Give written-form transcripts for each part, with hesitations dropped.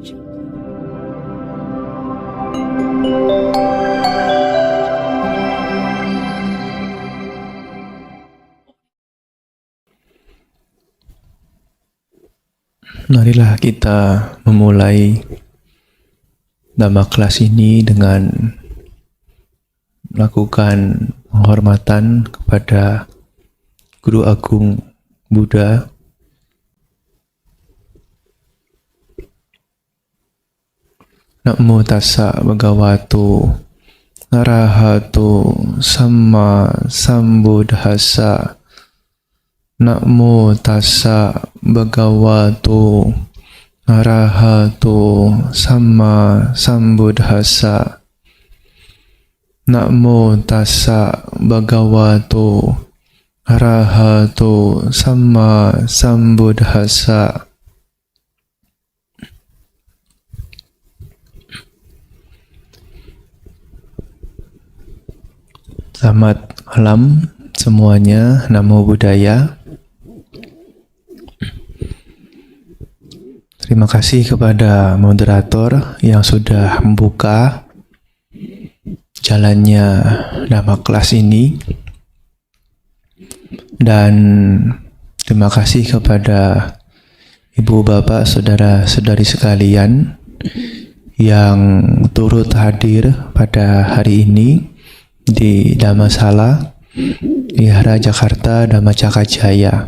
Marilah kita memulai Dhamma kelas ini dengan melakukan penghormatan kepada Guru Agung Buddha. Namo tassa bhagavato arahato samma sambuddhassa. Namo tassa bhagavato arahato samma sambuddhassa. Namo tassa bhagavato arahato samma sambuddhassa. Selamat malam semuanya, Namo Buddhaya. Terima kasih kepada moderator yang sudah membuka jalannya Dhamma kelas ini. Dan terima kasih kepada ibu bapak saudara-saudari sekalian yang turut hadir pada hari ini di Dhammasala Wihara Jakarta Dhammacaka Jaya.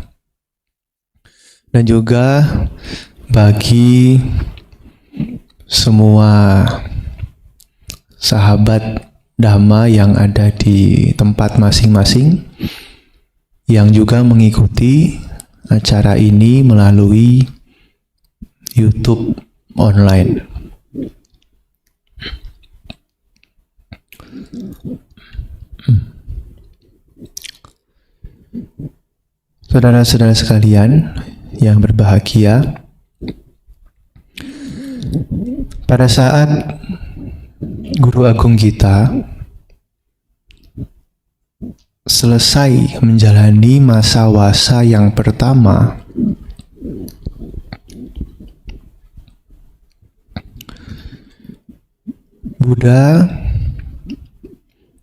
Dan juga bagi semua sahabat Dhamma yang ada di tempat masing-masing yang juga mengikuti acara ini melalui YouTube online. Saudara-saudara sekalian yang berbahagia, pada saat Guru Agung kita selesai menjalani masa wasa yang pertama, Buddha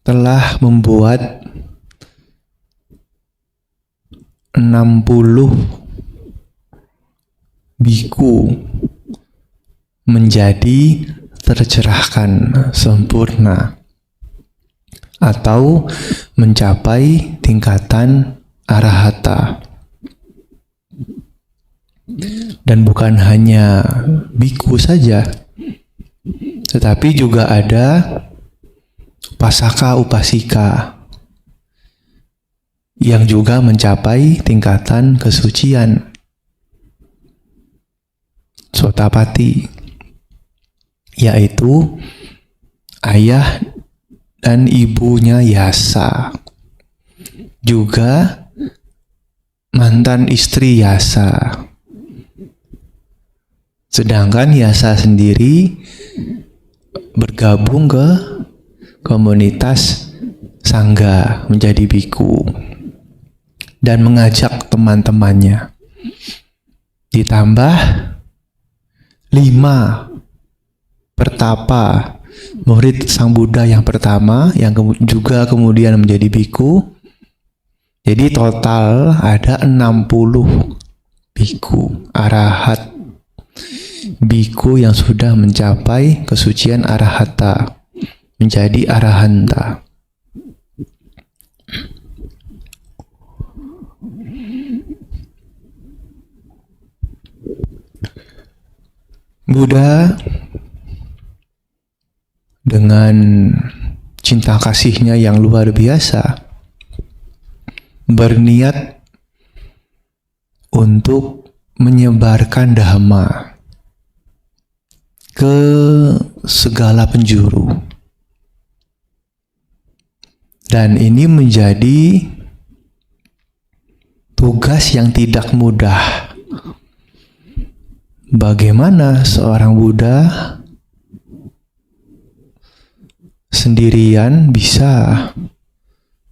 telah membuat 60 biku menjadi tercerahkan sempurna atau mencapai tingkatan arahata. Dan bukan hanya biku saja, tetapi juga ada upasaka upasika yang juga mencapai tingkatan kesucian Sotapati, yaitu ayah dan ibunya Yasa, juga mantan istri Yasa. Sedangkan Yasa sendiri bergabung ke komunitas Sangga menjadi biku dan mengajak teman-temannya. Ditambah 5 pertapa murid Sang Buddha yang pertama yang juga kemudian menjadi biku. Jadi total ada 60 biku arahat, biku yang sudah mencapai kesucian arahata, menjadi arahanta. Buddha dengan cinta kasihnya yang luar biasa berniat untuk menyebarkan Dhamma ke segala penjuru. Dan ini menjadi tugas yang tidak mudah. Bagaimana seorang Buddha sendirian bisa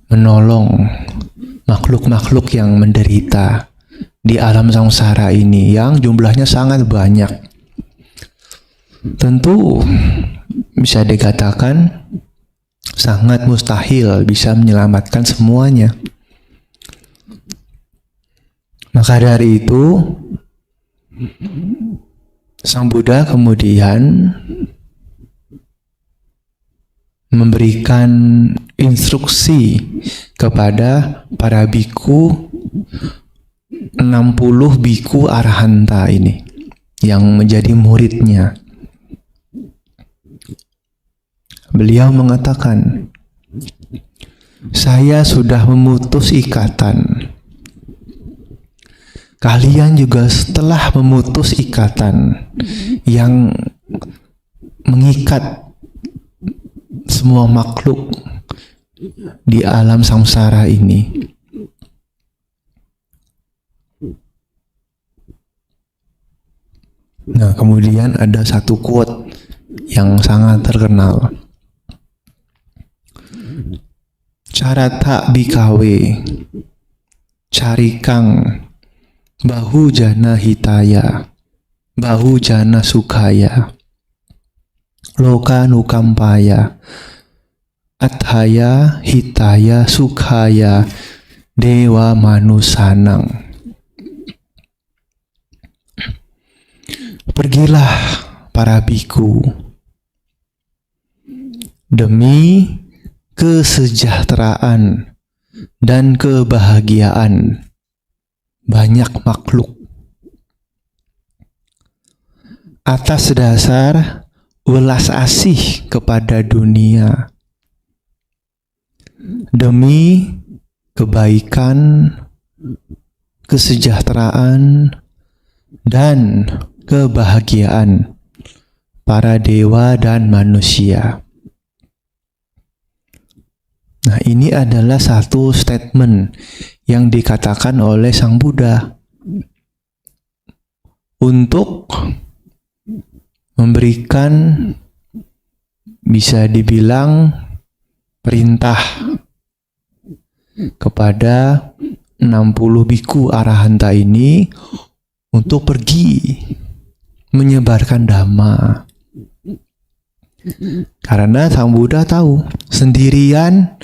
menolong makhluk-makhluk yang menderita di alam samsara ini yang jumlahnya sangat banyak. Tentu bisa dikatakan sangat mustahil bisa menyelamatkan semuanya. Maka dari itu, Sang Buddha kemudian memberikan instruksi kepada para biku, 60 biku arahanta ini yang menjadi muridnya. Beliau mengatakan, saya sudah memutus ikatan. Kalian juga setelah memutus ikatan yang mengikat semua makhluk di alam samsara ini. Nah, kemudian ada satu quote yang sangat terkenal. Carata bikawe carikang bahu jana hitaya bahu jana sukaya loka nukampaya athaya hitaya sukaya dewa manusanang. Pergilah para biku demi kesejahteraan dan kebahagiaan banyak makhluk atas dasar welas asih kepada dunia, demi kebaikan, kesejahteraan, dan kebahagiaan para dewa dan manusia. Nah, ini adalah satu statement yang dikatakan oleh Sang Buddha untuk memberikan, bisa dibilang, perintah kepada 60 biku arahanta ini untuk pergi menyebarkan dhamma. Karena Sang Buddha tahu sendirian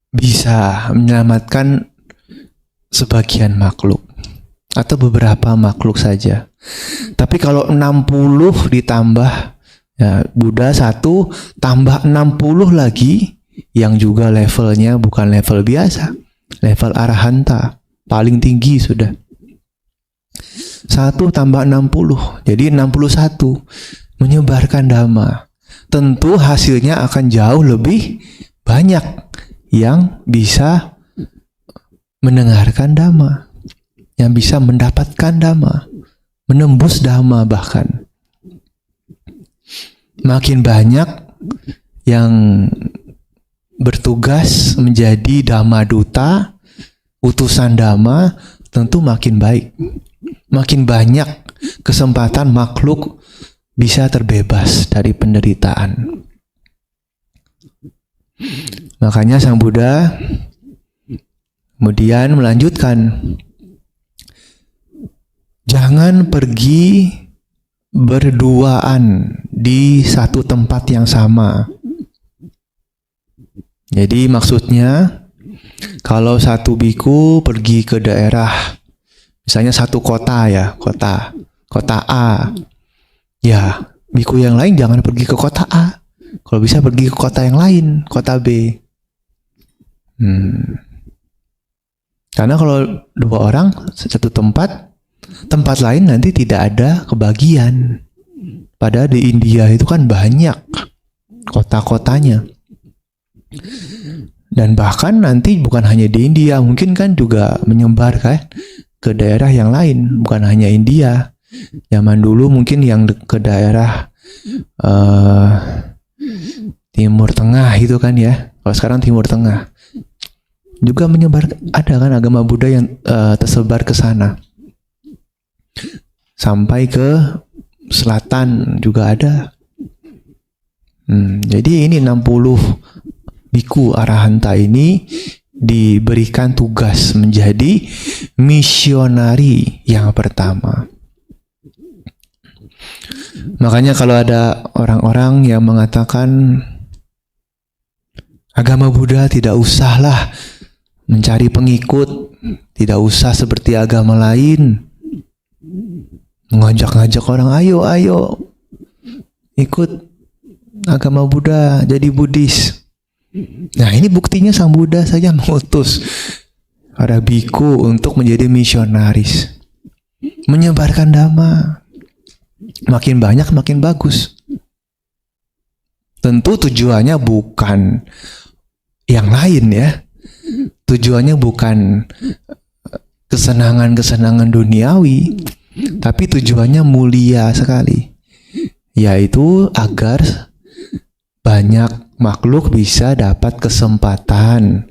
bisa menyelamatkan sebagian makhluk atau beberapa makhluk saja. Tapi kalau 60 ditambah, ya, Buddha 1 tambah 60 lagi yang juga levelnya bukan level biasa, level arahanta paling tinggi sudah. 1 tambah 60 jadi 61 menyebarkan dhamma. Tentu hasilnya akan jauh lebih banyak yang bisa mendengarkan dhamma, yang bisa mendapatkan dhamma, menembus dhamma bahkan. Makin banyak yang bertugas menjadi dhamma duta, utusan dhamma, tentu makin baik. Makin banyak kesempatan makhluk bisa terbebas dari penderitaan. Makanya Sang Buddha kemudian melanjutkan, jangan pergi berduaan di satu tempat yang sama. Jadi maksudnya, kalau satu biku pergi ke daerah, misalnya satu kota ya, kota A, ya biku yang lain jangan pergi ke kota A. Kalau bisa pergi ke kota yang lain, kota B. Karena kalau 2 orang satu tempat lain nanti tidak ada kebagian. Padahal di India itu kan banyak kota-kotanya. Dan bahkan nanti bukan hanya di India, mungkin kan juga menyebar kan ke daerah yang lain, bukan hanya India. Zaman dulu mungkin yang ke daerah Timur Tengah itu kan ya. Kalau sekarang Timur Tengah juga menyebar, ada kan agama Buddha yang tersebar ke sana. Sampai ke selatan juga ada. Jadi ini 60 biku arahanta ini diberikan tugas menjadi misionari yang pertama. Makanya kalau ada orang-orang yang mengatakan agama Buddha tidak usahlah mencari pengikut, tidak usah seperti agama lain, mengajak-ngajak orang, ayo ikut agama Buddha, jadi Buddhis. Nah, ini buktinya Sang Buddha saja mengutus para biku untuk menjadi misionaris, menyebarkan dhamma. Makin banyak makin bagus. Tentu tujuannya bukan yang lain ya. Tujuannya bukan kesenangan-kesenangan duniawi, tapi tujuannya mulia sekali, yaitu agar banyak makhluk bisa dapat kesempatan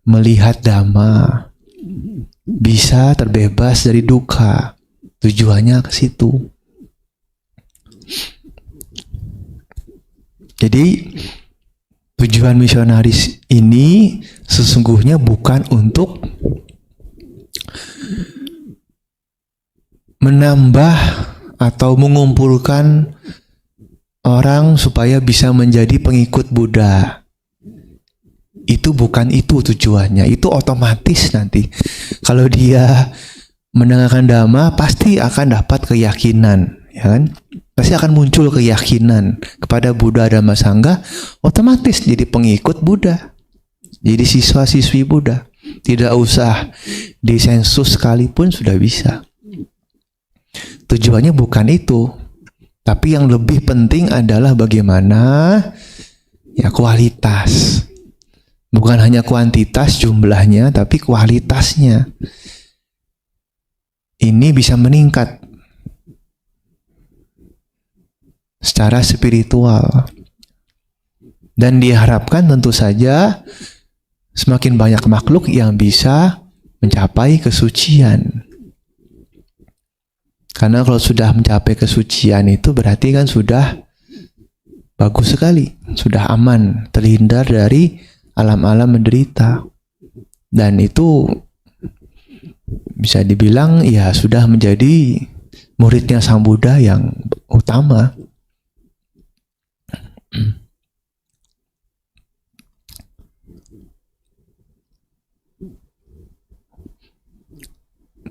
melihat dhamma, bisa terbebas dari dukkha. Tujuannya ke situ. Jadi tujuan misionaris ini sesungguhnya bukan untuk menambah atau mengumpulkan orang supaya bisa menjadi pengikut Buddha. Itu bukan itu tujuannya. Itu otomatis nanti kalau dia mendengarkan dhamma pasti akan dapat keyakinan, ya kan? Pasti akan muncul keyakinan kepada Buddha Dhamma Sangha, otomatis jadi pengikut Buddha, jadi siswa-siswi Buddha. Tidak usah disensus sekalipun sudah bisa. Tujuannya bukan itu, tapi yang lebih penting adalah bagaimana ya kualitas. Bukan hanya kuantitas jumlahnya, tapi kualitasnya. Ini bisa meningkat secara spiritual. Dan diharapkan tentu saja semakin banyak makhluk yang bisa mencapai kesucian. Karena kalau sudah mencapai kesucian itu berarti kan sudah bagus sekali, sudah aman, terhindar dari alam-alam menderita. Dan itu bisa dibilang ya sudah menjadi muridnya Sang Buddha yang utama.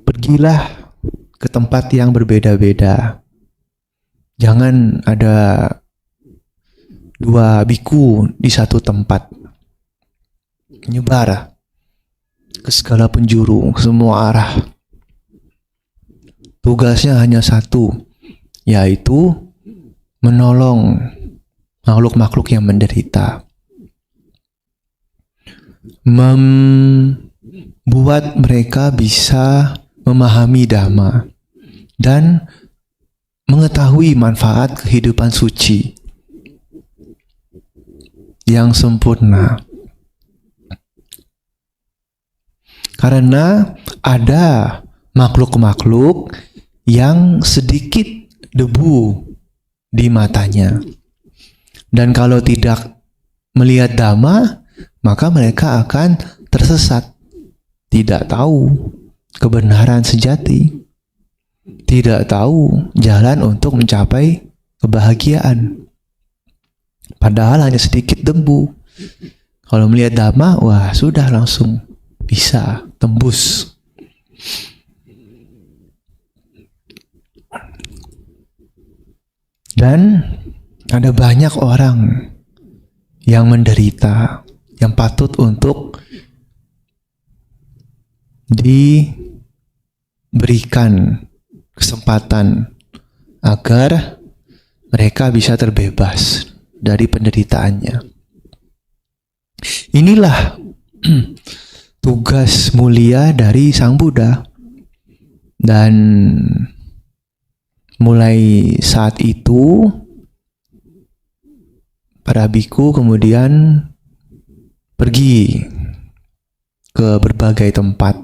Pergilah ke tempat yang berbeda-beda. Jangan ada dua biku di satu tempat. Nyebar ke segala penjuru, ke semua arah. Tugasnya hanya satu, yaitu menolong makhluk-makhluk yang menderita. Membuat mereka bisa memahami dhamma dan mengetahui manfaat kehidupan suci yang sempurna. Karena ada makhluk-makhluk yang sedikit debu di matanya. Dan kalau tidak melihat dhamma, maka mereka akan tersesat. Tidak tahu kebenaran sejati. Tidak tahu jalan untuk mencapai kebahagiaan. Padahal hanya sedikit debu. Kalau melihat dhamma, wah sudah langsung bisa tembus. Dan ada banyak orang yang menderita, yang patut untuk diberikan kesempatan agar mereka bisa terbebas dari penderitaannya. Inilah tugas mulia dari Sang Buddha. Dan mulai saat itu para biku kemudian pergi ke berbagai tempat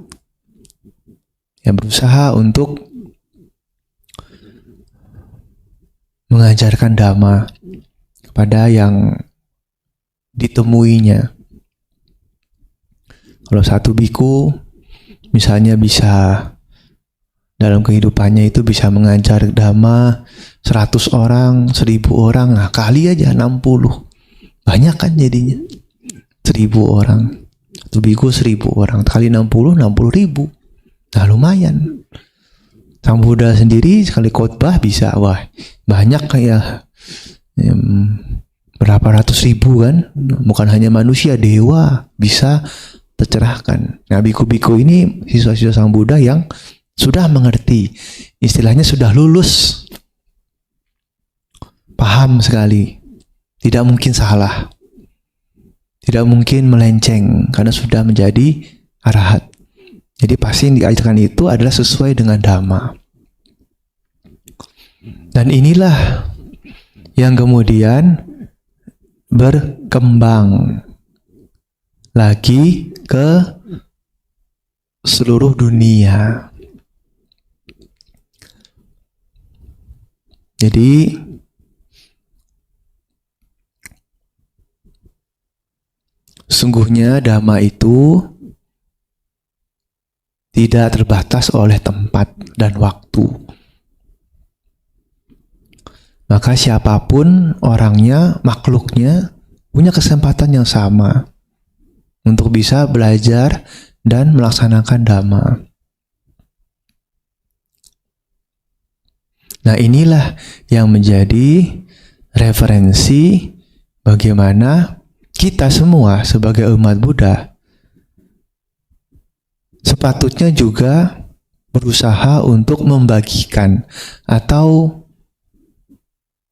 yang berusaha untuk mengajarkan dhamma kepada yang ditemuinya. Kalau satu biku misalnya bisa dalam kehidupannya itu bisa mengajar dhamma 100 orang, 1000 orang, nah kali aja 60. Banyak kan jadinya. 1000 orang. Satu biku 1000 orang. Kali 60 ribu. Nah lumayan. Sang Buddha sendiri sekali khotbah bisa, wah banyak kayak berapa ratus ribu kan. Bukan hanya manusia, dewa bisa tercerahkan. Nah biku-biku ini siswa-siswa Sang Buddha yang sudah mengerti. Istilahnya sudah lulus. Paham sekali. Tidak mungkin salah. Tidak mungkin melenceng karena sudah menjadi arahat. Jadi pasti yang diajarkan itu adalah sesuai dengan dhamma. Dan inilah yang kemudian berkembang lagi ke seluruh dunia. Jadi sungguhnya dhamma itu tidak terbatas oleh tempat dan waktu. Maka siapapun orangnya, makhluknya, punya kesempatan yang sama untuk bisa belajar dan melaksanakan dhamma. Nah inilah yang menjadi referensi bagaimana kita semua sebagai umat Buddha sepatutnya juga berusaha untuk membagikan atau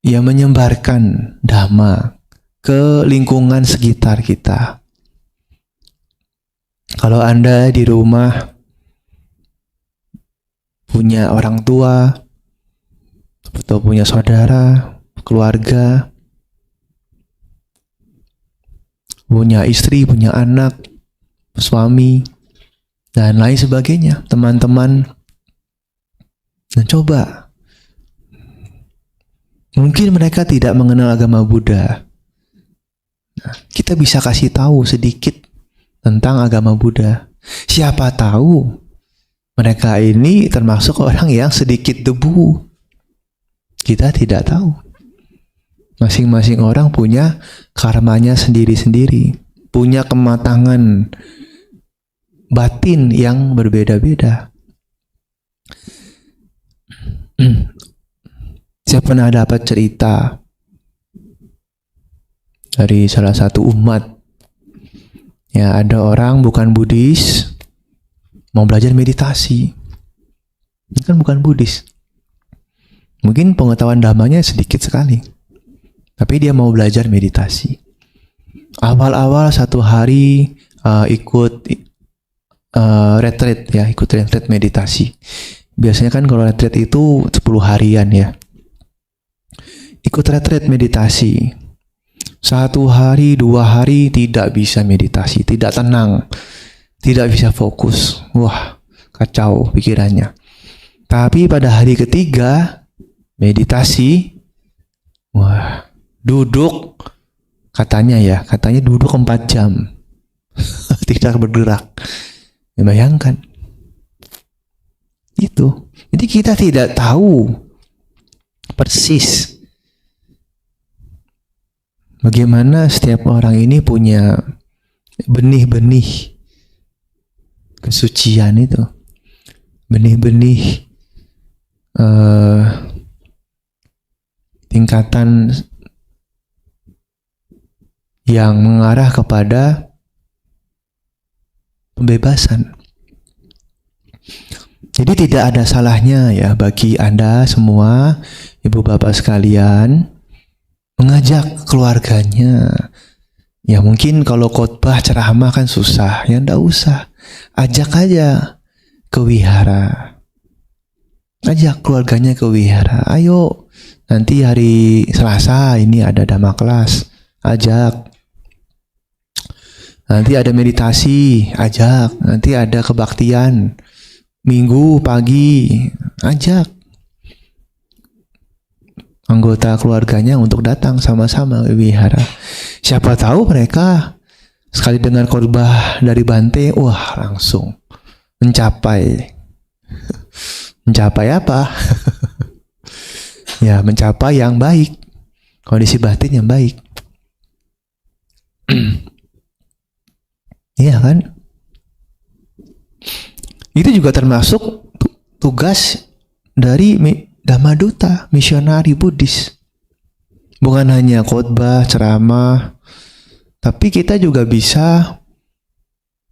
ya menyebarkan dhamma ke lingkungan sekitar kita. Kalau Anda di rumah punya orang tua atau punya saudara, keluarga, punya istri, punya anak, suami, dan lain sebagainya, teman-teman. Dan coba, mungkin mereka tidak mengenal agama Buddha. Nah, kita bisa kasih tahu sedikit tentang agama Buddha. Siapa tahu mereka ini termasuk orang yang sedikit debu. Kita tidak tahu. Masing-masing orang punya karmanya sendiri-sendiri, punya kematangan batin yang berbeda-beda. Saya pernah dapat cerita dari salah satu umat. Ya, ada orang bukan Buddhis mau belajar meditasi. Ini kan bukan Buddhis. Mungkin pengetahuan dhammanya sedikit sekali. Tapi dia mau belajar meditasi. Awal-awal satu hari ikut retreat ya, ikut retreat meditasi. Biasanya kan kalau retreat itu 10 harian ya. Ikut retreat meditasi. 1 hari, 2 hari tidak bisa meditasi, tidak tenang, tidak bisa fokus. Wah, kacau pikirannya. Tapi pada hari ketiga meditasi, wah, duduk katanya duduk 4 jam. Tidak bergerak. Ya, bayangkan. Itu. Jadi kita tidak tahu persis bagaimana setiap orang ini punya benih-benih kesucian itu. Benih-benih tingkatan yang mengarah kepada pembebasan. Jadi tidak ada salahnya ya bagi Anda semua, ibu bapak sekalian, mengajak keluarganya. Ya mungkin kalau khotbah ceramah kan susah, ya ndak usah. Ajak aja ke wihara. Ajak keluarganya ke wihara. Ayo, nanti hari Selasa ini ada dhamma kelas. Ajak. Nanti ada meditasi, ajak. Nanti ada kebaktian. Minggu pagi, ajak anggota keluarganya untuk datang sama-sama ke wihara. Siapa tahu mereka sekali dengar khotbah dari Bante, wah langsung mencapai apa? ya mencapai yang baik, kondisi batin yang baik. Iya kan? Itu juga termasuk tugas dari Dhammaduta, misionari Buddhis. Bukan hanya khotbah, ceramah, tapi kita juga bisa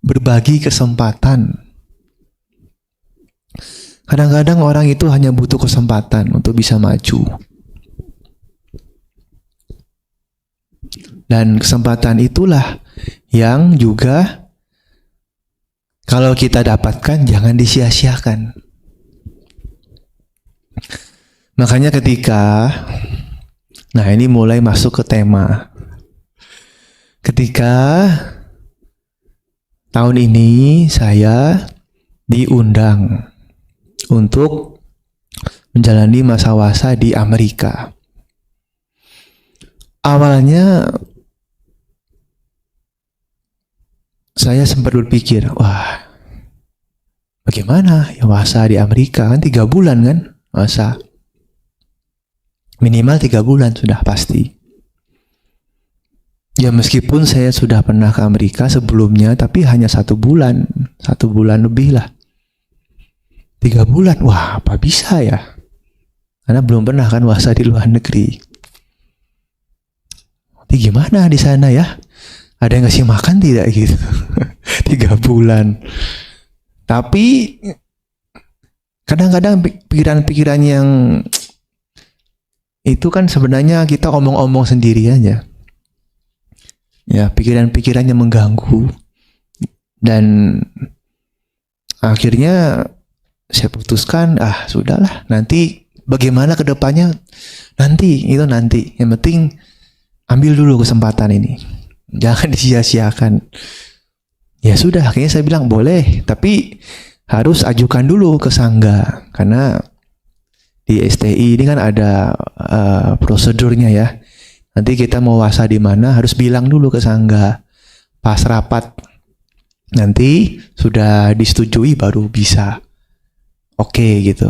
berbagi kesempatan. Kadang-kadang orang itu hanya butuh kesempatan untuk bisa maju. Dan kesempatan itulah yang juga kalau kita dapatkan jangan disia-siakan. Makanya nah ini mulai masuk ke tema. Ketika tahun ini saya diundang untuk menjalani masa wasa di Amerika. Awalnya saya sempat berpikir, wah, bagaimana ya wasa di Amerika, kan 3 bulan kan wasa. Minimal 3 bulan sudah pasti. Ya meskipun saya sudah pernah ke Amerika sebelumnya, tapi hanya 1 bulan lebih lah. 3 bulan, wah apa bisa ya? Karena belum pernah kan wasa di luar negeri. Jadi gimana di sana ya? Ada yang ngasih makan tidak gitu? 3 bulan. Tapi kadang-kadang pikiran-pikiran yang itu kan sebenarnya kita omong-omong sendiri aja. Ya, pikiran-pikiran yang mengganggu. Dan akhirnya saya putuskan, sudahlah, nanti bagaimana ke depannya nanti. Yang penting ambil dulu kesempatan ini. Jangan disia-siakan. Ya sudah, akhirnya saya bilang boleh, tapi harus ajukan dulu ke Sangga. Karena di STI ini kan ada prosedurnya ya. Nanti kita mau wasa di mana harus bilang dulu ke Sangga. Pas rapat nanti sudah disetujui baru bisa. Oke gitu.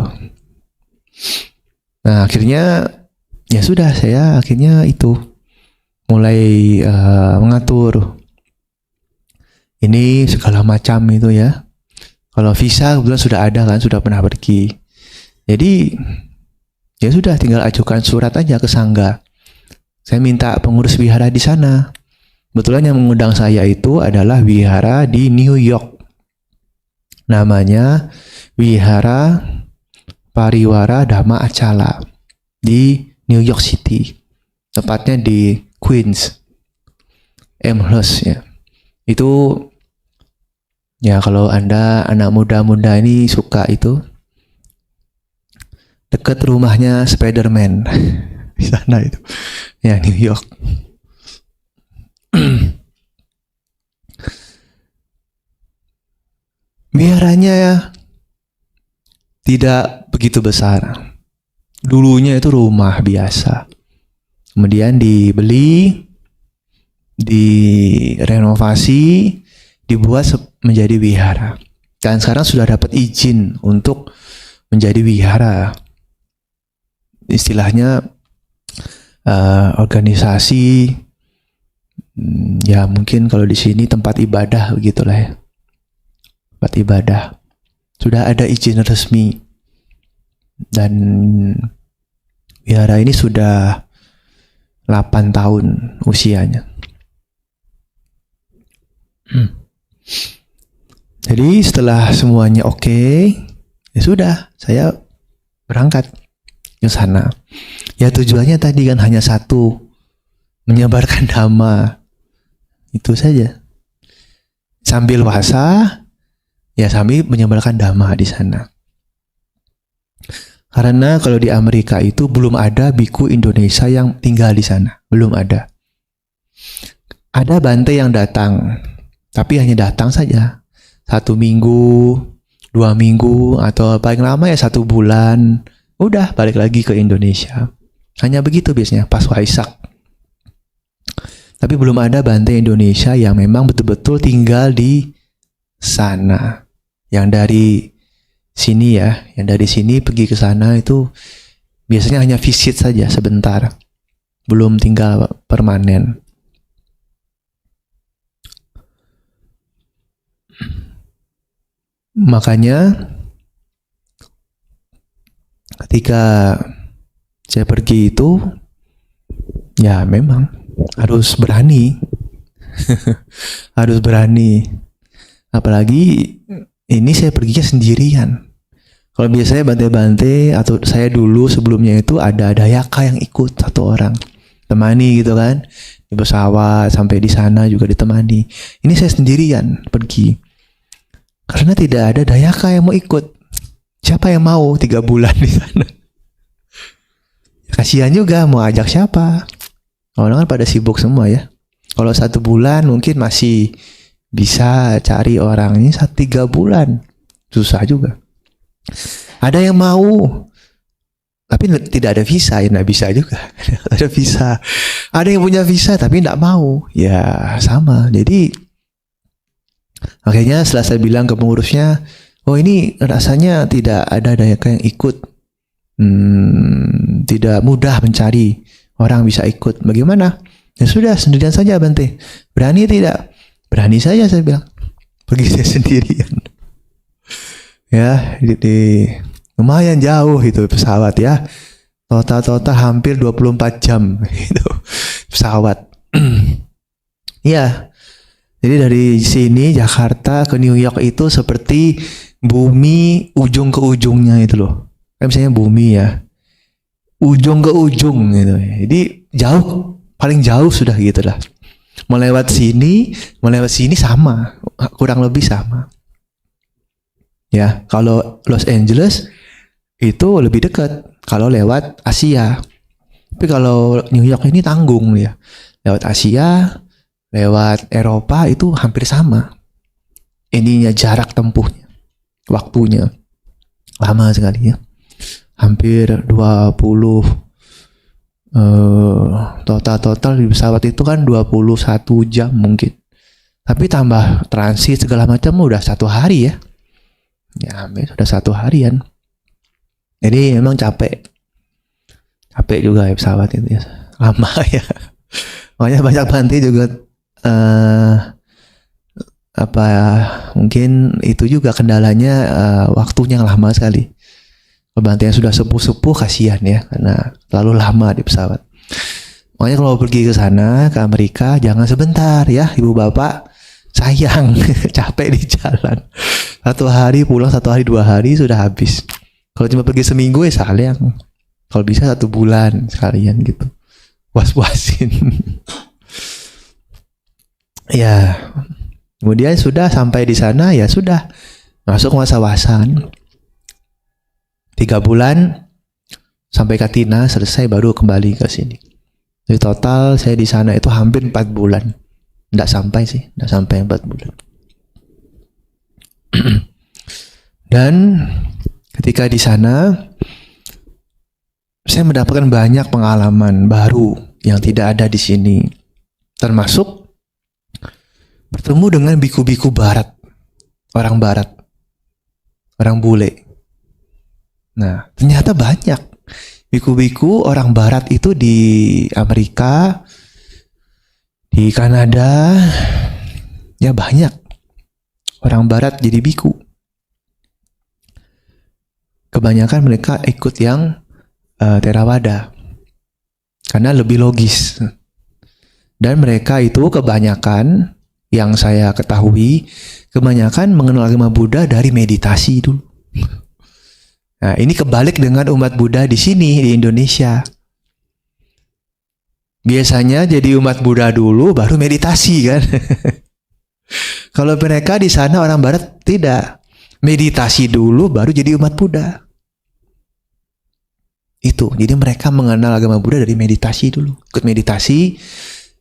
Nah akhirnya ya sudah, saya akhirnya itu mulai mengatur ini segala macam itu ya. Kalau visa kebetulan sudah ada kan, sudah pernah pergi. Jadi ya sudah, tinggal ajukan surat aja ke Sangga. Saya minta pengurus wihara di sana. Kebetulan yang mengundang saya itu adalah wihara di New York. Namanya Wihara Pariwara Dhamma Acala di New York City. Tepatnya di Queens, Amherst ya. Itu ya kalau Anda anak muda-muda ini suka itu, dekat rumahnya Spider-Man di sana itu. Ya New York. Wiharanya ya tidak begitu besar. Dulunya itu rumah biasa. Kemudian dibeli, direnovasi, dibuat menjadi wihara. Dan sekarang sudah dapat izin untuk menjadi wihara. Istilahnya organisasi, ya mungkin kalau di sini tempat ibadah begitulah ya. Tempat ibadah. Sudah ada izin resmi. Dan wihara ini sudah 8 tahun usianya. Jadi setelah semuanya oke, ya sudah, saya berangkat ke sana. Ya tujuannya tadi kan hanya satu, menyebarkan dhamma. Itu saja. Sambil wasa, ya sambil menyebarkan dhamma di sana. Karena kalau di Amerika itu belum ada biku Indonesia yang tinggal di sana. Belum ada. Ada Bante yang datang. Tapi hanya datang saja. 1 minggu, 2 minggu, atau paling lama ya 1 bulan. Udah balik lagi ke Indonesia. Hanya begitu biasanya pas Waisak. Tapi belum ada Bante Indonesia yang memang betul-betul tinggal di sana. Yang dari sini ya, yang dari sini pergi ke sana itu Biasanya hanya visit saja sebentar, belum tinggal permanen. Makanya ketika saya pergi itu, ya memang harus berani. Harus berani. Apalagi ini saya perginya sendirian. Kalau biasanya bante-bante atau saya dulu sebelumnya itu ada dayaka yang ikut satu orang, temani gitu kan, di pesawat sampai di sana juga ditemani. Ini saya sendirian pergi karena tidak ada dayaka yang mau ikut. Siapa yang mau 3 bulan di sana? Kasihan juga, mau ajak siapa? Orang kan pada sibuk semua ya. Kalau 1 bulan mungkin masih bisa cari orang, ini 3 bulan susah juga. Ada yang mau, tapi tidak ada visa, ya nggak bisa juga. Ada visa. Ada yang punya visa tapi nggak mau, ya sama. Jadi akhirnya setelah saya bilang ke pengurusnya, oh ini rasanya tidak ada dayaka yang ikut, tidak mudah mencari orang bisa ikut. Bagaimana? Ya sudah, sendirian saja Bante. Berani tidak? Berani saja, saya bilang. Pergi saya sendirian. Ya, di lumayan jauh itu pesawat ya. Total hampir 24 jam itu pesawat. Ya. Jadi dari sini Jakarta ke New York itu seperti bumi ujung ke ujungnya itu loh. Kan misalnya bumi ya. Ujung ke ujung gitu. Jadi jauh, paling jauh sudah gitu lah. Melewat sini sama, kurang lebih sama. Ya, kalau Los Angeles itu lebih dekat kalau lewat Asia. Tapi kalau New York ini tanggung ya. Lewat Asia, lewat Eropa itu hampir sama. Ininya jarak tempuhnya, waktunya lama sekali ya. Hampir 20 total di pesawat itu kan 21 jam mungkin. Tapi tambah transit segala macam udah 1 hari ya. Ya hampir sudah 1 harian. Jadi memang capek juga ya pesawat itu ya. Lama ya. Makanya banyak Bante juga mungkin itu juga kendalanya, waktunya lama sekali. Bante yang sudah sepuh-sepuh kasihan ya, karena terlalu lama di pesawat. Makanya kalau pergi ke sana, ke Amerika, jangan sebentar ya, ibu bapak, sayang. Capek di jalan. 1 hari pulang, 1 hari 2 hari sudah habis. Kalau cuma pergi seminggu ya sayang. Kalau bisa 1 bulan sekalian gitu, puas-puasin. Ya, kemudian sudah sampai di sana ya sudah masuk masa wasan. 3 bulan sampai Katina selesai baru kembali ke sini. Jadi total saya di sana itu hampir 4 bulan. Nggak sampai 4 bulan. Dan ketika di sana saya mendapatkan banyak pengalaman baru yang tidak ada di sini. Termasuk bertemu dengan biku-biku barat, orang bule. Nah, ternyata banyak biku-biku orang barat itu di Amerika, di Kanada, ya banyak orang barat jadi biku. Kebanyakan mereka ikut yang Theravada karena lebih logis. Dan mereka itu kebanyakan, yang saya ketahui, kebanyakan mengenal agama Buddha dari meditasi dulu. Nah, ini kebalik dengan umat Buddha di sini, di Indonesia. Biasanya jadi umat Buddha dulu, baru meditasi kan. Kalau mereka di sana orang Barat tidak. Meditasi dulu, baru jadi umat Buddha. Itu, jadi mereka mengenal agama Buddha dari meditasi dulu. Ikut meditasi,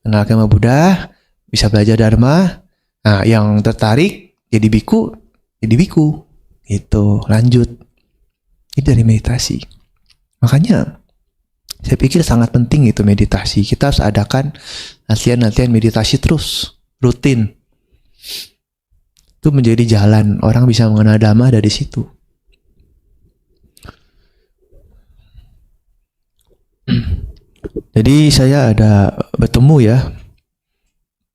kenal agama Buddha, bisa belajar Dharma. Nah, yang tertarik jadi biku. Itu, lanjut. Ini dari meditasi. Makanya saya pikir sangat penting itu meditasi. Kita harus adakan latihan-latihan meditasi terus, rutin. Itu menjadi jalan orang bisa mengenal Dhamma dari situ. Jadi saya ada bertemu ya,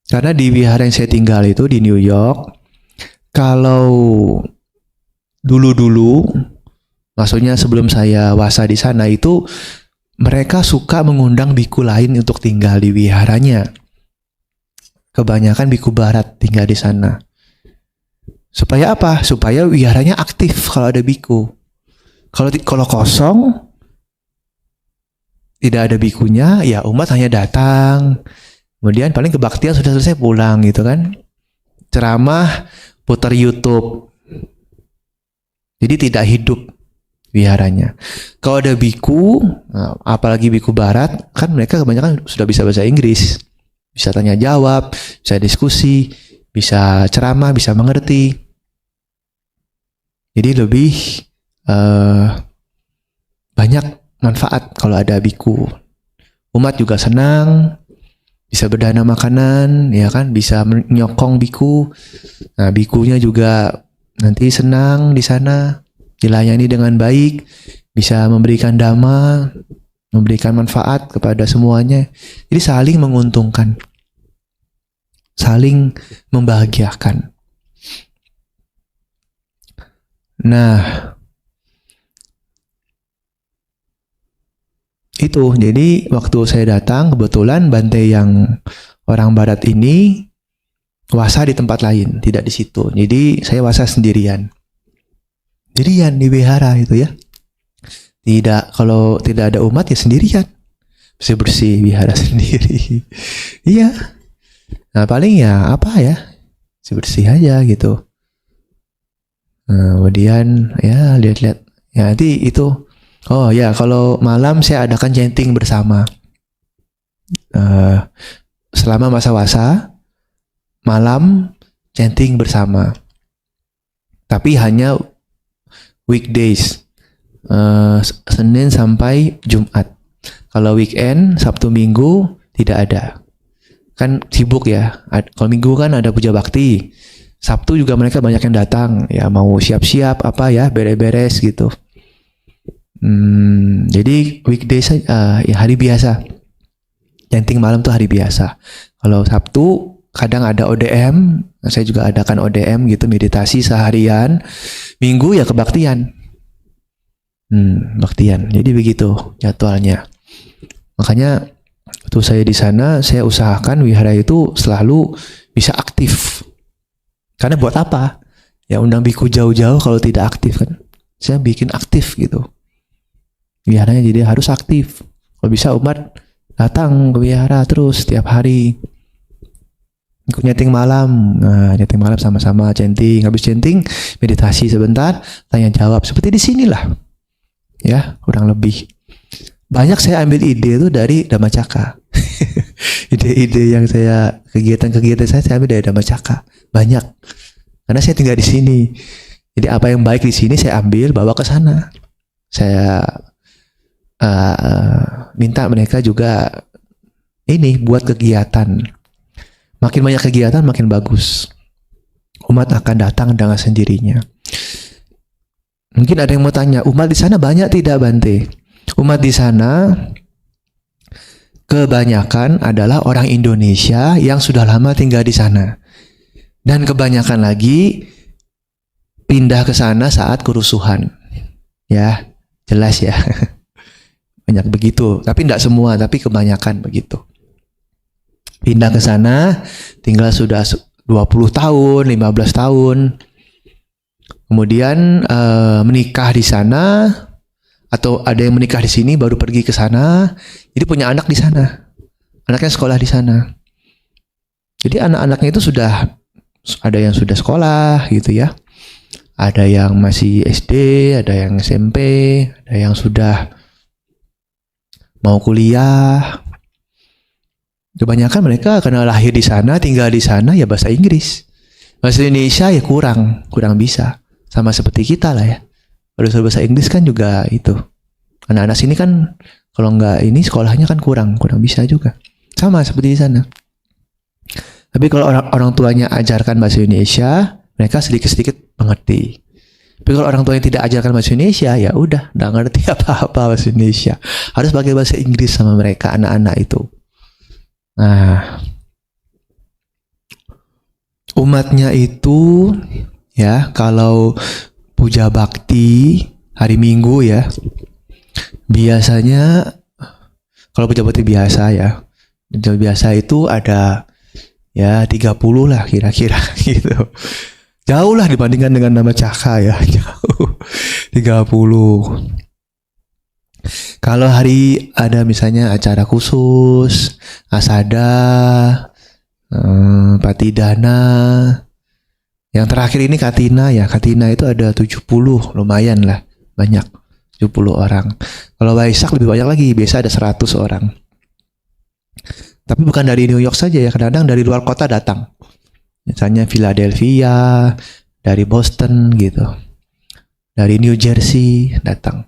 karena di wihara yang saya tinggal itu di New York, kalau dulu-dulu, maksudnya sebelum saya wasa di sana itu, mereka suka mengundang biku lain untuk tinggal di wiharanya. Kebanyakan biku barat tinggal di sana. Supaya apa? Supaya wiharanya aktif kalau ada biku. Kalau kosong, tidak ada bikunya, ya umat hanya datang. Kemudian paling kebaktian sudah selesai pulang gitu kan. Ceramah, putar YouTube. Jadi tidak hidup wiharanya. Kalau ada biku, apalagi biku barat, kan mereka kebanyakan sudah bisa bahasa Inggris. Bisa tanya jawab, bisa diskusi, bisa ceramah, bisa mengerti. Jadi lebih banyak manfaat kalau ada biku. Umat juga senang, bisa berdana makanan, ya kan, bisa menyokong biku. Nah, bikunya juga nanti senang di sana, dilayani dengan baik, bisa memberikan dhamma, memberikan manfaat kepada semuanya. Jadi saling menguntungkan, saling membahagiakan. Nah, itu, jadi waktu saya datang kebetulan Bante yang orang barat ini wasa di tempat lain, tidak di situ. Jadi saya wasa sendirian. Sendirian di wihara itu ya. Tidak, kalau tidak ada umat ya sendirian. Bersih-bersih wihara sendiri. Iya. Nah, paling ya apa ya? Bersih aja gitu. Kemudian ya lihat-lihat. Ya nanti itu. Oh ya, kalau malam saya adakan chanting bersama. Selama masa wasa, malam chanting bersama. Tapi hanya weekdays, Senin sampai Jumat. Kalau weekend, Sabtu Minggu tidak ada. Kan sibuk ya. Kalau Minggu kan ada puja bakti. Sabtu juga mereka banyak yang datang. Ya mau siap-siap apa ya, beres-beres gitu. Jadi weekdays ya hari biasa. Chanting malam tuh hari biasa. Kalau Sabtu kadang ada ODM, saya juga adakan ODM gitu, meditasi seharian. Minggu ya kebaktian. Baktian. Jadi begitu jadwalnya. Makanya waktu saya di sana, saya usahakan wihara itu selalu bisa aktif. Karena buat apa? Ya undang biku jauh-jauh kalau tidak aktif kan. Saya bikin aktif gitu. Wiharanya jadi harus aktif. Kalau bisa umat datang ke wihara terus setiap hari. Ikut nyeting malam. Nah, nyeting malam sama-sama chanting. Habis chanting, meditasi sebentar, tanya jawab. Seperti di sinilah. Ya, kurang lebih. Banyak saya ambil ide itu dari Dhammacakka. Ide-ide yang kegiatan-kegiatan saya ambil dari Dhammacakka. Banyak. Karena saya tinggal di sini. Jadi apa yang baik di sini saya ambil, bawa ke sana. Saya minta mereka juga ini buat kegiatan. Makin banyak kegiatan makin bagus. Umat akan datang dengan sendirinya. Mungkin ada yang mau tanya, umat di sana banyak tidak Bante? Umat di sana kebanyakan adalah orang Indonesia yang sudah lama tinggal di sana. Dan kebanyakan lagi pindah ke sana saat kerusuhan. Ya, jelas ya. Banyak begitu, tapi tidak semua, tapi kebanyakan begitu. Pindah ke sana, tinggal sudah 20 tahun, 15 tahun. Kemudian menikah di sana, atau ada yang menikah di sini baru pergi ke sana. Jadi punya anak di sana. Anaknya sekolah di sana. Jadi anak-anaknya itu sudah ada yang sudah sekolah gitu ya. Ada yang masih SD, ada yang SMP, ada yang sudah mau kuliah. Kebanyakan mereka karena lahir di sana, tinggal di sana ya bahasa Inggris. Bahasa Indonesia ya kurang bisa. Sama seperti kita lah ya. Kalau bahasa Inggris kan juga itu. Anak-anak sini kan kalau nggak ini sekolahnya kan kurang bisa juga. Sama seperti di sana. Tapi kalau orang tuanya ajarkan bahasa Indonesia, mereka sedikit-sedikit mengerti. Tapi kalau orang tua yang tidak ajarkan bahasa Indonesia, ya udah nggak ngerti apa-apa bahasa Indonesia. Harus pakai bahasa Inggris sama mereka anak-anak itu. Nah, umatnya itu ya kalau puja bakti hari Minggu ya, biasanya kalau puja bakti biasa ya, puja biasa itu ada ya 30 lah kira-kira gitu. Jauh lah dibandingkan dengan nama Caka ya, jauh 30. Kalau hari ada misalnya acara khusus, Asada, Patidana, yang terakhir ini Katina ya, Katina itu ada 70, lumayan lah, banyak, 70 orang. Kalau Waisak lebih banyak lagi, biasa ada 100 orang. Tapi bukan dari New York saja ya, kadang-kadang dari luar kota datang. Misalnya Philadelphia, dari Boston gitu, dari New Jersey datang.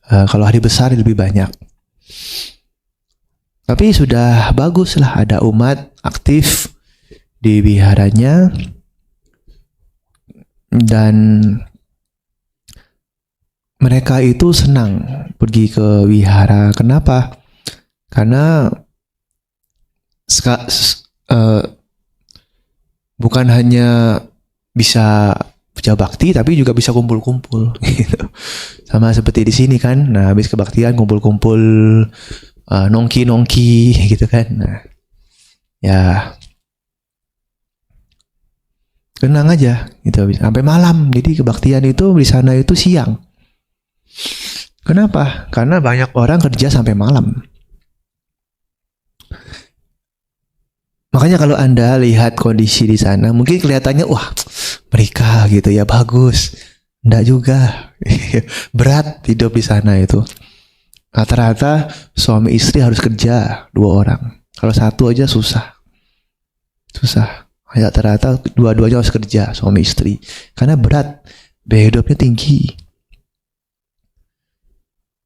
Kalau hari besar lebih banyak. Tapi sudah bagus lah ada umat aktif di wiharanya, dan mereka itu senang pergi ke wihara. Kenapa? Karena bukan hanya bisa puja bakti, tapi juga bisa kumpul-kumpul gitu. Sama seperti di sini kan. Nah, habis kebaktian kumpul-kumpul, nongki-nongki gitu kan. Nah, ya tenang aja gitu sampai malam. Jadi kebaktian itu di sana itu siang. Kenapa? Karena banyak orang kerja sampai malam. Makanya kalau Anda lihat kondisi di sana, mungkin kelihatannya wah mereka gitu ya bagus. Enggak juga. Berat hidup di sana itu. Rata-rata suami istri harus kerja 2 orang. Kalau 1 aja susah. Rata-rata dua-duanya harus kerja, suami istri. Karena berat, biaya hidupnya tinggi.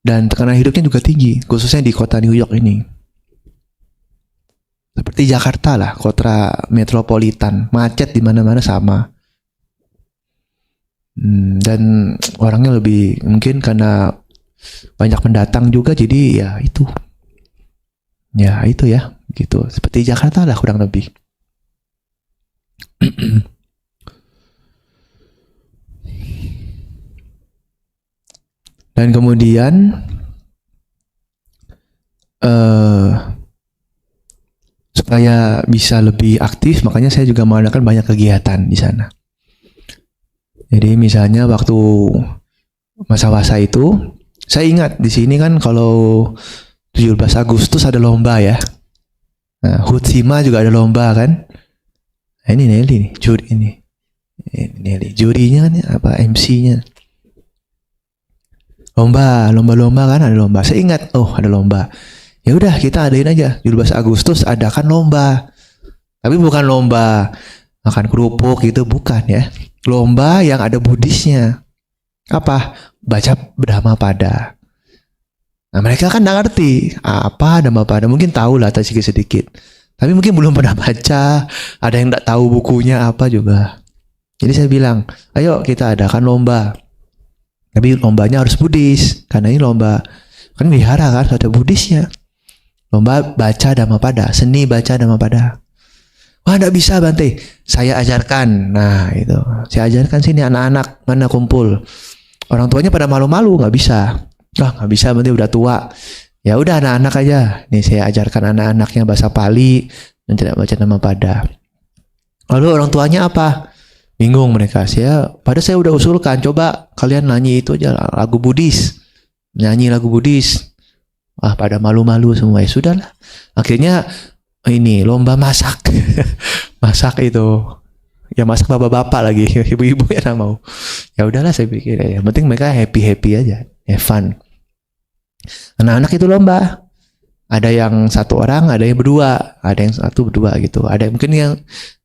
Dan tekanan hidupnya juga tinggi, khususnya di kota New York ini. Seperti Jakarta lah, kota metropolitan, macet di mana-mana sama. Dan orangnya lebih, mungkin karena banyak pendatang juga, jadi ya itu ya gitu. Seperti Jakarta lah kurang lebih. Dan kemudian supaya bisa lebih aktif, makanya saya juga mengadakan banyak kegiatan di sana. Jadi misalnya waktu masa-masa itu, saya ingat di sini kan kalau 17 Agustus ada lomba ya. Nah, Hutsima juga ada lomba kan. Nah, ini Nelly nih, juri ini. Nelly, jurinya kan apa, MC-nya. Lomba kan, ada lomba. Saya ingat, ada lomba. Ya udah kita adain aja 17 Agustus adakan lomba. Tapi bukan lomba makan kerupuk gitu, bukan ya. Lomba yang ada Buddhisnya. Apa? Baca Dhammapada. Nah, mereka kan nggak ngerti apa Dhammapada. Mungkin tahu lah sedikit-sedikit. Tapi mungkin belum pernah baca. Ada yang nggak tahu bukunya apa juga. Jadi saya bilang, ayo kita adakan lomba. Tapi lombanya harus Buddhis. Karena ini lomba kan wihara kan, ada Buddhisnya. Lomba baca Dhammapada, seni baca Dhammapada. Wah, enggak bisa Bante, saya ajarkan. Nah itu, saya ajarkan sini anak-anak mana kumpul. Orang tuanya pada malu-malu, nggak bisa. Nggak bisa Bante udah tua. Ya udah anak-anak aja. Nih saya ajarkan anak-anaknya bahasa Pali dan tidak baca Dhammapada. Lalu orang tuanya apa? Bingung mereka. Saya udah usulkan, coba kalian nyanyi itu aja lagu Buddhis, nyanyi lagu Buddhis. Wah, pada malu-malu semua. Ya sudahlah. Akhirnya ini lomba masak. Masak itu. Ya masak bapak-bapak lagi. Ibu-ibu ya nggak mau. Ya udahlah saya pikir. Yang penting mereka happy-happy aja. Have fun. Anak-anak itu lomba. Ada yang 1 orang, ada yang berdua. Ada yang 1 berdua gitu. Ada yang mungkin yang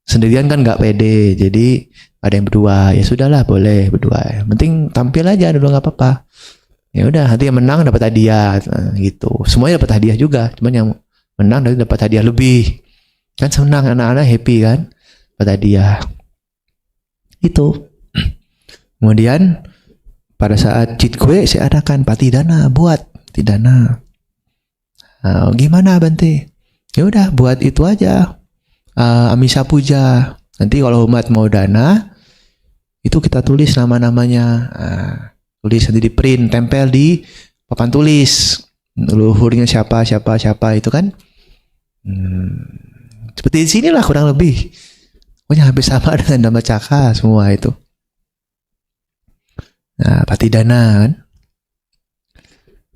sendirian kan nggak pede. Jadi ada yang berdua. Ya sudahlah boleh berdua. Yang penting tampil aja dulu nggak apa-apa. Ya udah, nanti yang menang dapat hadiah gitu. Semuanya dapat hadiah juga, cuman yang menang dapat hadiah lebih. Kan senang, anak-anak happy kan, dapat hadiah. Itu. Kemudian pada saat Jitgue saya adakan Patidana, buat Patidana. Nah, gimana Bante? Ya udah buat itu aja. Amisa Puja. Nanti kalau umat mau dana, itu kita tulis nama-namanya. Tulis nanti di print, tempel di papan tulis. Leluhurnya siapa itu kan. Seperti di sinilah kurang lebih. Pokoknya hampir sama dengan Dhamma Cakra semua itu. Nah, Patidana kan.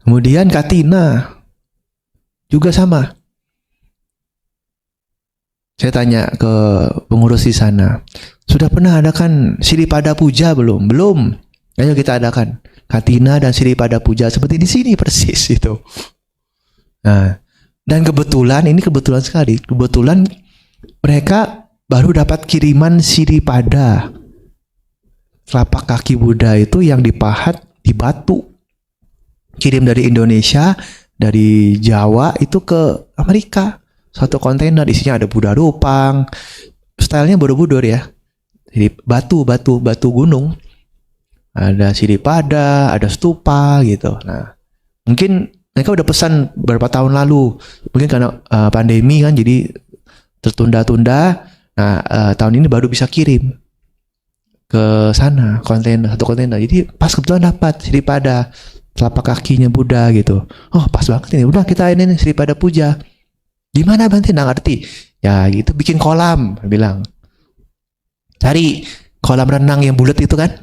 Kemudian Katina juga sama. Saya tanya ke pengurus di sana, sudah pernah adakan Siripada Puja belum? Belum. Ayo kita adakan Katina dan Siripada Puja seperti di sini persis itu. Nah, dan kebetulan sekali. Kebetulan mereka baru dapat kiriman Siripada telapak kaki Buddha itu yang dipahat di batu. Kirim dari Indonesia, dari Jawa itu ke Amerika. Satu kontainer isinya ada Buddha Rupang. Stylenya Borobudur ya. Jadi batu gunung. Ada Siripada, ada stupa gitu. Nah, mungkin mereka udah pesan beberapa tahun lalu. Mungkin karena pandemi kan jadi tertunda-tunda. Nah, tahun ini baru bisa kirim ke sana satu kontainer. Jadi pas kebetulan dapat Siripada telapak kakinya Buddha gitu. Oh pas banget ini. Udah kita ini Siripada Puja. Gimana Bante? Nggak ngerti. Ya gitu bikin kolam bilang. Cari kolam renang yang bulat itu kan.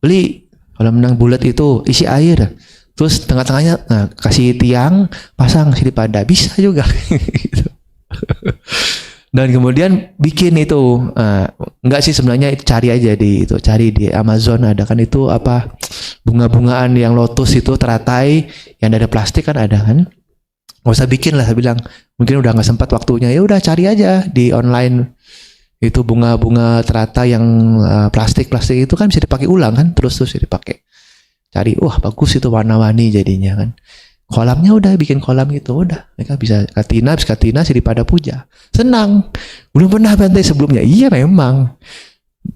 Beli kolam renang bulat itu isi air. Terus tengah-tengahnya kasih tiang pasang Siripada. Bisa juga. Gitu. Dan kemudian bikin itu enggak sih sebenarnya cari aja cari di Amazon ada kan itu apa bunga-bungaan yang lotus itu teratai yang dari plastik kan ada kan, nggak usah bikin lah saya bilang, mungkin udah nggak sempat waktunya, ya udah cari aja di online itu bunga-bunga teratai yang plastik itu kan bisa dipakai ulang kan, terus dipakai, cari wah bagus itu warna-warni jadinya kan. Kolamnya udah bikin kolam gitu, udah mereka bisa Katina Siripada Puja. Senang. Belum pernah Bante sebelumnya. Iya memang.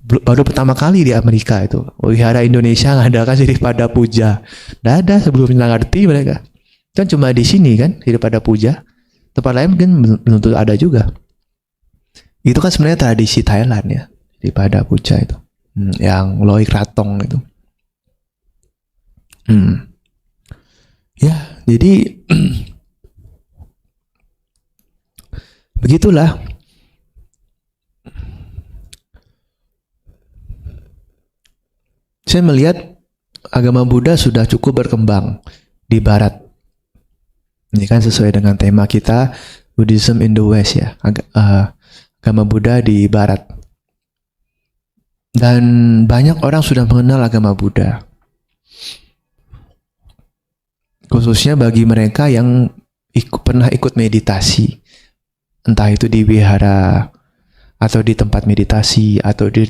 Baru pertama kali di Amerika itu. Wihara Indonesia ngadakan Siripada Puja. Nggak ada sebelumnya, nggak ngerti mereka. Kan cuma di sini kan Siripada Puja. Tempat lain mungkin belum tentu ada juga. Itu kan sebenarnya tradisi Thailand ya. Siripada Puja itu. Yang Loi Kratong itu. Ya, jadi begitulah. Saya melihat agama Buddha sudah cukup berkembang di Barat. Ini kan sesuai dengan tema kita Buddhism in the West ya, agama Buddha di Barat. Dan banyak orang sudah mengenal agama Buddha. Khususnya bagi mereka yang pernah ikut meditasi, entah itu di wihara atau di tempat meditasi atau di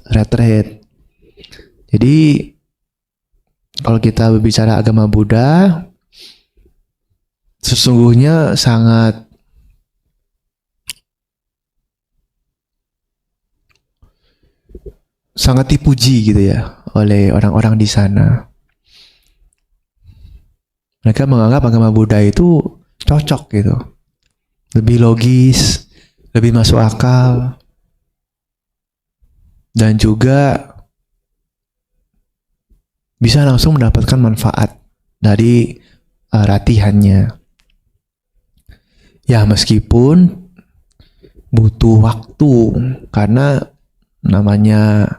retreat. Jadi kalau kita berbicara agama Buddha, sesungguhnya sangat dipuji gitu ya oleh orang-orang di sana. Mereka menganggap agama Buddha itu cocok gitu. Lebih logis, lebih masuk akal. Dan juga bisa langsung mendapatkan manfaat dari latihannya. Ya meskipun butuh waktu, karena namanya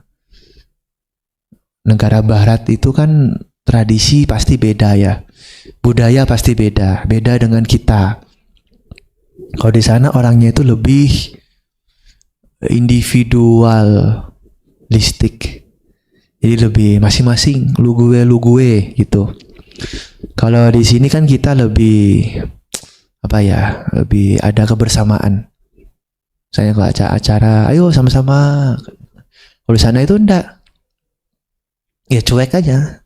negara barat itu kan tradisi pasti beda ya. Budaya pasti beda dengan kita. Kalau di sana orangnya itu lebih individualistik. Jadi lebih masing-masing, lu gue gitu. Kalau di sini kan kita lebih lebih ada kebersamaan. Misalnya kalau acara, ayo sama-sama. Kalau di sana itu enggak. Ya cuek aja.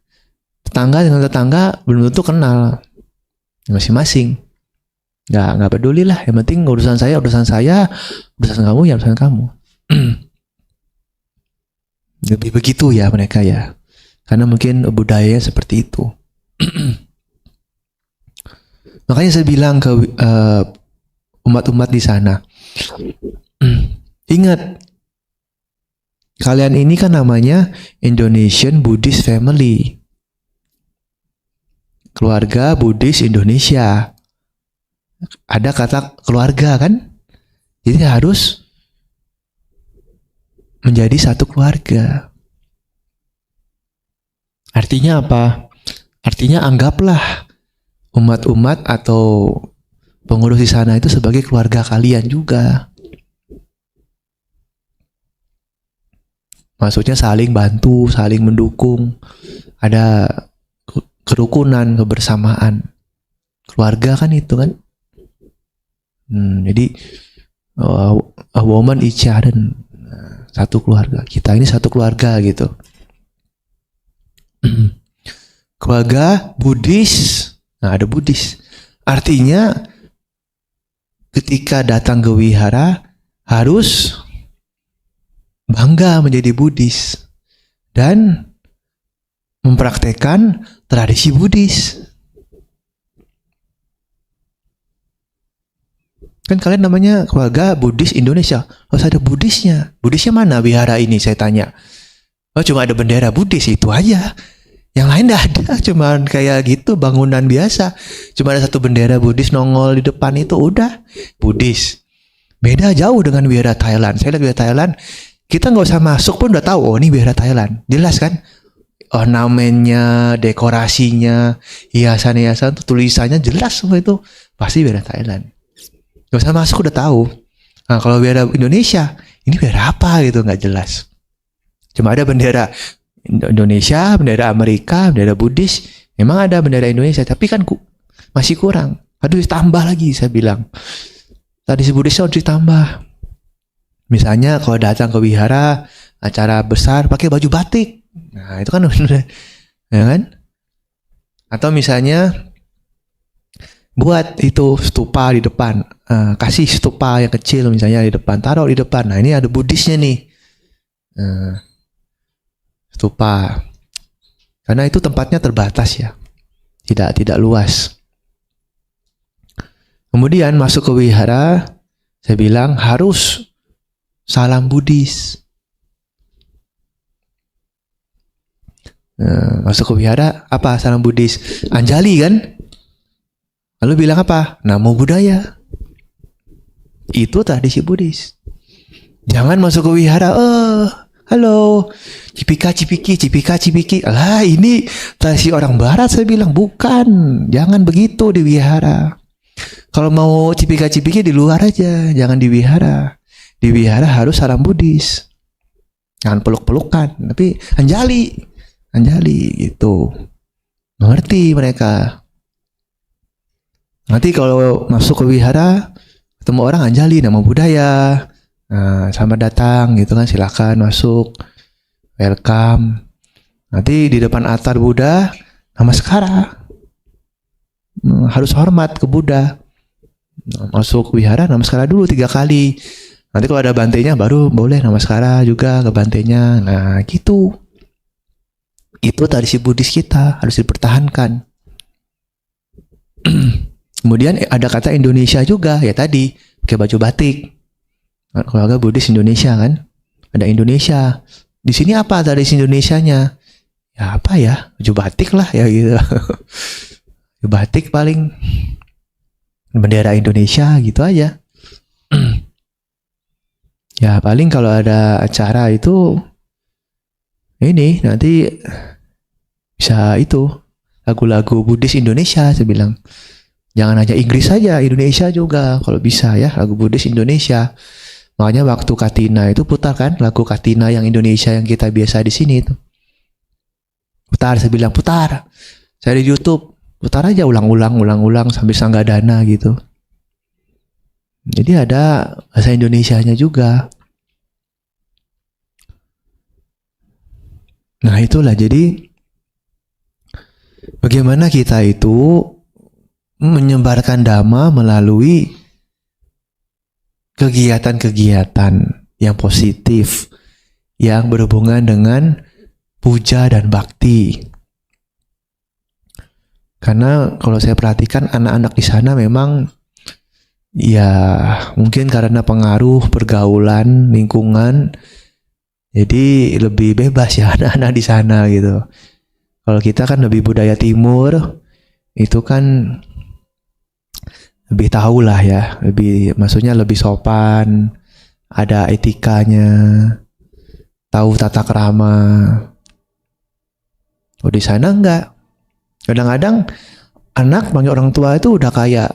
Tetangga dengan tetangga belum tentu kenal, masing-masing, nggak peduli lah, yang penting urusan saya, urusan kamu ya urusan kamu. Lebih begitu ya mereka ya. Karena mungkin budayanya seperti itu. Makanya saya bilang ke umat-umat di sana, ingat, kalian ini kan namanya Indonesian Buddhist Family, keluarga Buddhis Indonesia. Ada kata keluarga kan, jadi harus menjadi satu keluarga. Artinya apa? Artinya anggaplah umat-umat atau pengurus di sana itu sebagai keluarga kalian juga. Maksudnya saling bantu, saling mendukung, ada kerukunan, kebersamaan. Keluarga kan itu kan. Jadi a woman each other, satu keluarga. Kita ini satu keluarga gitu. Keluarga Buddhis. Nah, ada Buddhis. Artinya ketika datang ke wihara harus bangga menjadi Buddhis dan mempraktekkan tradisi Buddhis. Kan kalian namanya keluarga Buddhis Indonesia. Harus ada Buddhisnya. Buddhisnya mana wihara ini, saya tanya. Oh, cuma ada bendera Buddhis, itu aja. Yang lain enggak ada, cuman kayak gitu, bangunan biasa. Cuma ada satu bendera Buddhis nongol di depan, itu udah Buddhis. Beda jauh dengan wihara Thailand. Saya lihat wihara Thailand, kita nggak usah masuk pun udah tahu, oh ini wihara Thailand. Jelas kan? Ornamennya, dekorasinya, hiasan-hiasan, tulisannya jelas semua itu. Pasti wihara Thailand. Nggak usah masuk udah tahu. Nah, kalau wihara Indonesia, ini wihara apa gitu, nggak jelas. Cuma ada bendera Indonesia, bendera Amerika, bendera Buddhis. Memang ada bendera Indonesia, tapi kan masih kurang. Aduh, ditambah lagi, saya bilang. Tradisi Buddhis harus ditambah. Misalnya kalau datang ke wihara, acara besar pakai baju batik. Nah, itu kan ya kan? Atau misalnya buat itu stupa di depan. Kasih stupa yang kecil misalnya di depan, taruh di depan. Nah, ini ada Buddhisnya nih. Stupa. Karena itu tempatnya terbatas ya. Tidak luas. Kemudian masuk ke wihara, saya bilang harus salam Buddhis. Masuk ke wihara, apa salam Buddhis? Anjali kan? Lalu bilang apa? Namo Buddhaya. Itu tradisi Buddhis. Jangan masuk ke wihara, halo, cipika-cipiki. Alah, ini tradisi orang barat, saya bilang. Bukan, jangan begitu di wihara. Kalau mau cipika-cipiki di luar aja, jangan di wihara. Di wihara harus salam Buddhis. Jangan peluk-pelukan, tapi anjali gitu. Mengerti mereka. Nanti kalau masuk ke wihara, ketemu orang anjali, nama budaya. Nah, selamat datang gitu kan, silakan masuk, welcome. Nanti di depan altar Buddha, namaskara. Harus hormat ke Buddha. Masuk wihara, namaskara dulu 3 kali. Nanti kalau ada bantainya baru boleh namaskara juga ke bantainya. Nah gitu. Itu tradisi Buddhis kita, harus dipertahankan. Kemudian ada kata Indonesia juga, ya tadi, pakai baju batik. Keluarga Buddhis Indonesia kan, ada Indonesia. Di sini apa tradisi Indonesianya? Ya apa ya, baju batik lah ya gitu. Baju batik paling, bendera Indonesia gitu aja. Ya paling kalau ada acara itu, ini nanti bisa itu lagu-lagu Buddhis Indonesia, saya bilang. Jangan hanya Inggris saja, Indonesia juga kalau bisa ya, lagu Buddhis Indonesia. Makanya waktu Katina itu putar kan lagu Katina yang Indonesia yang kita biasa di sini itu. Putar, saya bilang putar. Saya di YouTube, putar aja ulang-ulang sambil sanggadana gitu. Jadi ada bahasa Indonesianya juga. Nah itulah, jadi bagaimana kita itu menyebarkan dhamma melalui kegiatan-kegiatan yang positif, yang berhubungan dengan puja dan bakti. Karena kalau saya perhatikan anak-anak di sana memang ya mungkin karena pengaruh pergaulan, lingkungan, jadi lebih bebas ya anak-anak di sana gitu. Kalau kita kan lebih budaya timur, itu kan lebih tahu lah ya, maksudnya lebih sopan, ada etikanya, tahu tata krama. Oh di sana enggak. Kadang-kadang anak panggil orang tua itu udah kayak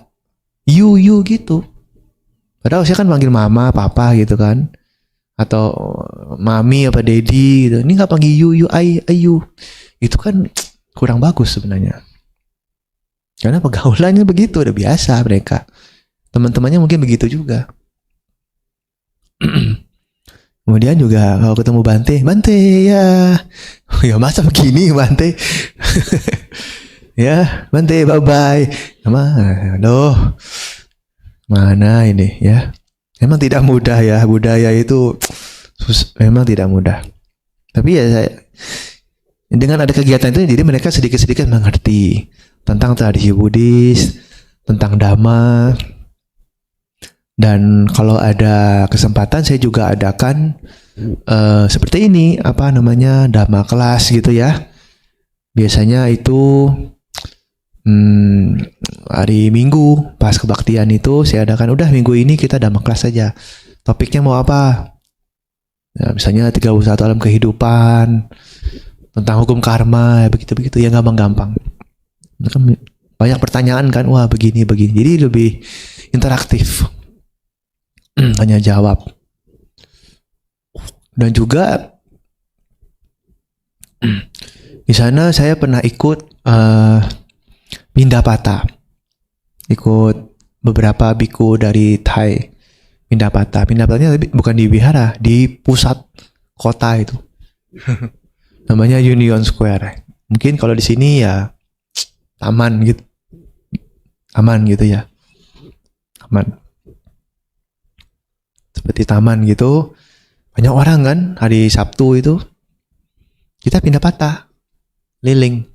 you gitu. Padahal saya kan panggil mama, papa gitu kan, atau mami apa daddy gitu. Ini nggak panggil you, ayu. Itu kan kurang bagus sebenarnya. Karena pergaulannya begitu, udah biasa mereka. Teman-temannya mungkin begitu juga. Kemudian juga kalau ketemu Bante ya. Ya masa begini Bante? Ya, Bante bye-bye. Aduh. Mana ini ya? Memang tidak mudah ya, budaya itu memang tidak mudah. Tapi ya dengan ada kegiatan itu jadi mereka sedikit-sedikit mengerti tentang tradisi Buddhis, tentang Dhamma. Dan kalau ada kesempatan saya juga adakan seperti ini, Dhamma kelas gitu ya. Biasanya itu hari Minggu pas kebaktian itu saya adakan, udah minggu ini kita Dhamma kelas saja. Topiknya mau apa? Ya, misalnya 31 alam kehidupan, tentang hukum karma, begitu-begitu ya, gampang-gampang. Banyak pertanyaan kan, wah begini, jadi lebih interaktif. Tanya jawab. Dan juga di sana saya pernah ikut Pindapata, ikut beberapa biku dari Thai. Pindapatanya bukan di wihara, di pusat kota itu. Namanya Union Square. Mungkin kalau di sini ya taman gitu ya, taman seperti taman gitu, banyak orang kan. Hari Sabtu itu kita Pindapata liling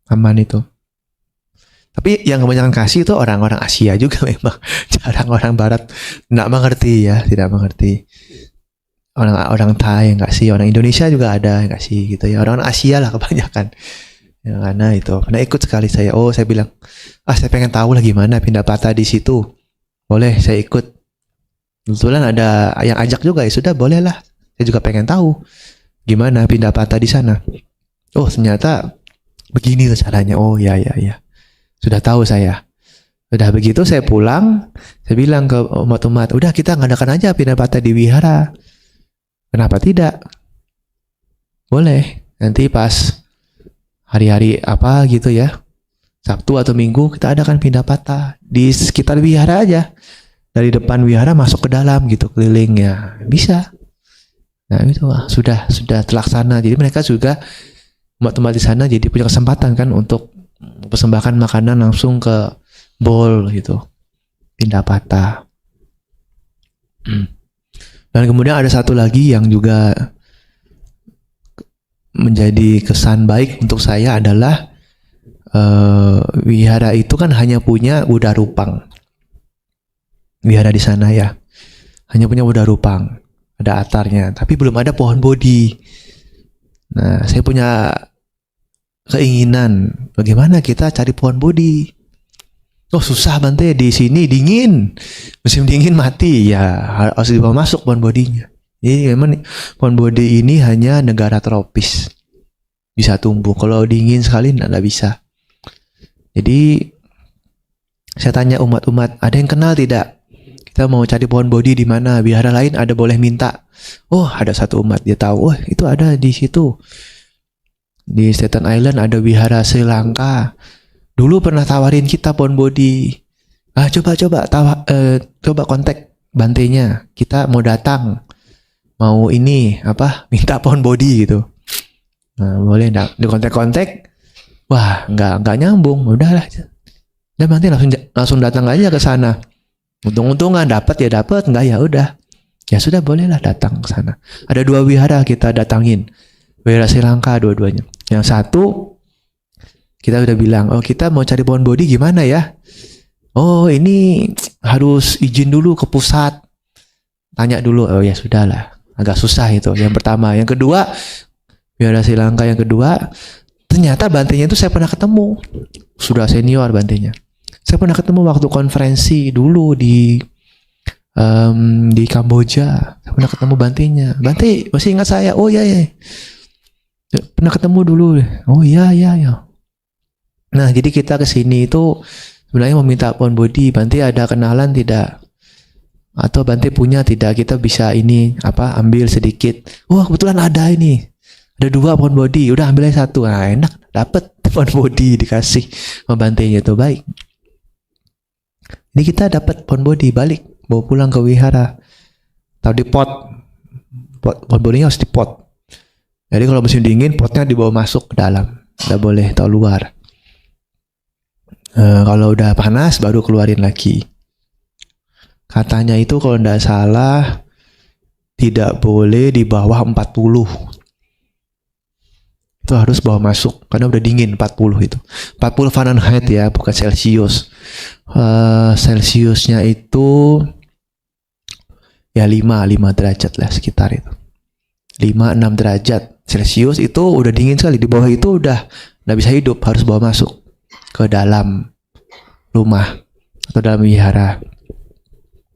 taman itu. Tapi yang kebanyakan kasih itu orang-orang Asia juga memang. Jarang orang Barat, tidak mengerti. Orang Thai yang kasih, orang Indonesia juga ada yang kasih gitu ya. Orang Asia lah kebanyakan. Ya, karena itu pernah ikut sekali saya. Saya bilang, saya pengen tahu lah gimana Pindapata di situ. Boleh saya ikut. Kebetulan ada yang ajak juga, ya sudah boleh lah. Saya juga pengen tahu gimana Pindapata di sana. Ternyata begini tuh caranya. Ya. Sudah tahu saya. Sudah begitu saya pulang, saya bilang ke umat-umat, udah kita ngadakan aja Pindapata di wihara. Kenapa tidak? Boleh. Nanti pas hari-hari apa gitu ya, Sabtu atau Minggu kita adakan Pindapata di sekitar wihara aja. Dari depan wihara masuk ke dalam gitu, kelilingnya bisa. Nah itu sudah terlaksana. Jadi mereka juga umat-umat di sana jadi punya kesempatan kan untuk persembahkan makanan langsung ke bowl gitu, Pindapata. Dan kemudian ada satu lagi yang juga menjadi kesan baik untuk saya adalah wihara itu kan hanya punya Buddha Rupang. Wihara di sana ya hanya punya Buddha Rupang, ada altarnya, tapi belum ada pohon bodhi. Nah saya punya keinginan bagaimana kita cari pohon bodhi. Susah Bante, di sini dingin, musim dingin mati ya, harus dibawa masuk pohon bodhinya. Jadi memang pohon bodhi ini hanya negara tropis bisa tumbuh, kalau dingin sekali tidak bisa. Jadi saya tanya umat-umat, ada yang kenal tidak? Kita mau cari pohon bodhi di mana? Wihara lain ada, boleh minta. Ada satu umat dia tahu, itu ada di situ. Di Staten Island ada wihara Sri Lanka. Dulu pernah tawarin kita pohon bodhi. Coba kontak Bantenya. Kita mau datang. Mau minta pohon bodhi gitu. Nah, boleh enggak? Di kontak-kontak. Wah, enggak nyambung. Udahlah. Dan Bante langsung datang aja ke sana. Untung-untungan dapat, enggak ya udah. Ya sudah, bolehlah datang ke sana. Ada 2 wihara kita datangin. Wihara Sri Lanka dua-duanya. Yang satu kita udah bilang, oh kita mau cari pohon bodhi gimana ya? Oh ini harus izin dulu ke pusat. Tanya dulu. Oh ya sudahlah. Agak susah itu. Yang pertama. Yang kedua, Wihara Sri Lanka yang kedua, ternyata bantenya itu saya pernah ketemu. Sudah senior bantenya. Saya pernah ketemu waktu konferensi dulu di Kamboja. Saya pernah ketemu bantenya. Bante masih ingat saya? Oh iya ya. Pernah ketemu dulu. Oh iya. Nah jadi kita kesini itu sebenarnya meminta pohon bodhi. Bante ada kenalan tidak? Atau Bante punya tidak? Kita bisa ini ambil sedikit. Wah kebetulan ada ini. Ada 2 pohon bodhi. Udah ambil aja 1. Nah enak. Dapat pohon bodhi dikasih sama Bantenya itu. Baik. Ini kita dapat pohon bodhi balik. Bawa pulang ke wihara. Taruh di pot. Pohon bodhinya harus di pot. Jadi kalau musim dingin potnya dibawa masuk ke dalam. Tidak boleh taruh luar. Kalau udah panas baru keluarin lagi. Katanya itu kalau tidak salah tidak boleh di bawah 40. Itu harus bawa masuk karena udah dingin 40 itu. 40 Fahrenheit ya, bukan Celsius. Celsiusnya itu ya 5 derajat lah sekitar itu. 5-6 derajat Celsius itu udah dingin sekali. Di bawah itu udah nggak bisa hidup, harus bawa masuk ke dalam rumah atau dalam wihara.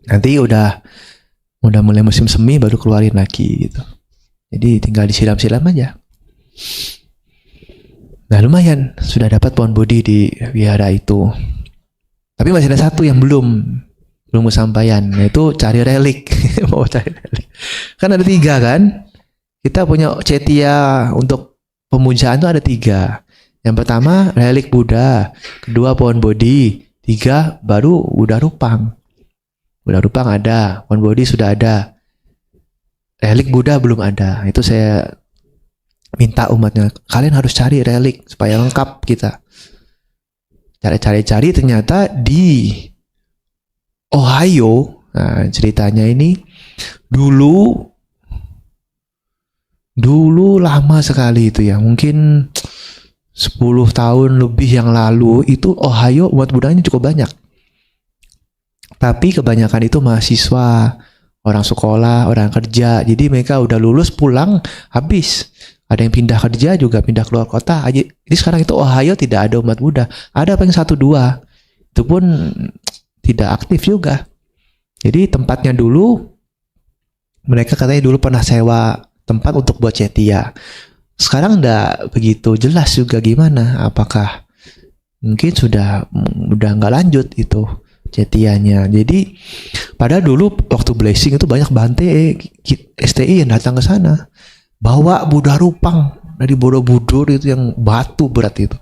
Nanti udah mulai musim semi baru keluarin lagi gitu. Jadi tinggal disiram-siram aja. Nah lumayan sudah dapat pohon bodhi di wihara itu. Tapi masih ada satu yang belum kesampaian, yaitu cari relik. Mau cari relik. Kan ada 3 kan? Kita punya cetia untuk pemujaan itu ada 3. Yang pertama relik Buddha, kedua pohon bodhi, 3 baru Buddha Rupang. Buddha Rupang ada, pohon bodhi sudah ada. Relik Buddha belum ada. Itu saya minta umatnya, kalian harus cari relik supaya lengkap kita. Cari ternyata di Ohio. Nah, ceritanya ini dulu lama sekali itu ya, mungkin 10 tahun lebih yang lalu itu Ohio umat Buddhanya cukup banyak. Tapi kebanyakan itu mahasiswa, orang sekolah, orang kerja. Jadi mereka udah lulus pulang habis. Ada yang pindah kerja juga, pindah keluar kota. Jadi sekarang itu Ohio tidak ada umat Buddha. Ada paling 1-2. Itu pun tidak aktif juga. Jadi tempatnya dulu, mereka katanya dulu pernah sewa tempat untuk buat cetia. Sekarang enggak begitu jelas juga gimana. Apakah mungkin udah nggak lanjut itu cetianya. Jadi pada dulu waktu blessing itu banyak Bante STI yang datang ke sana. Bawa Buddha Rupang dari Borobudur itu yang batu berat itu.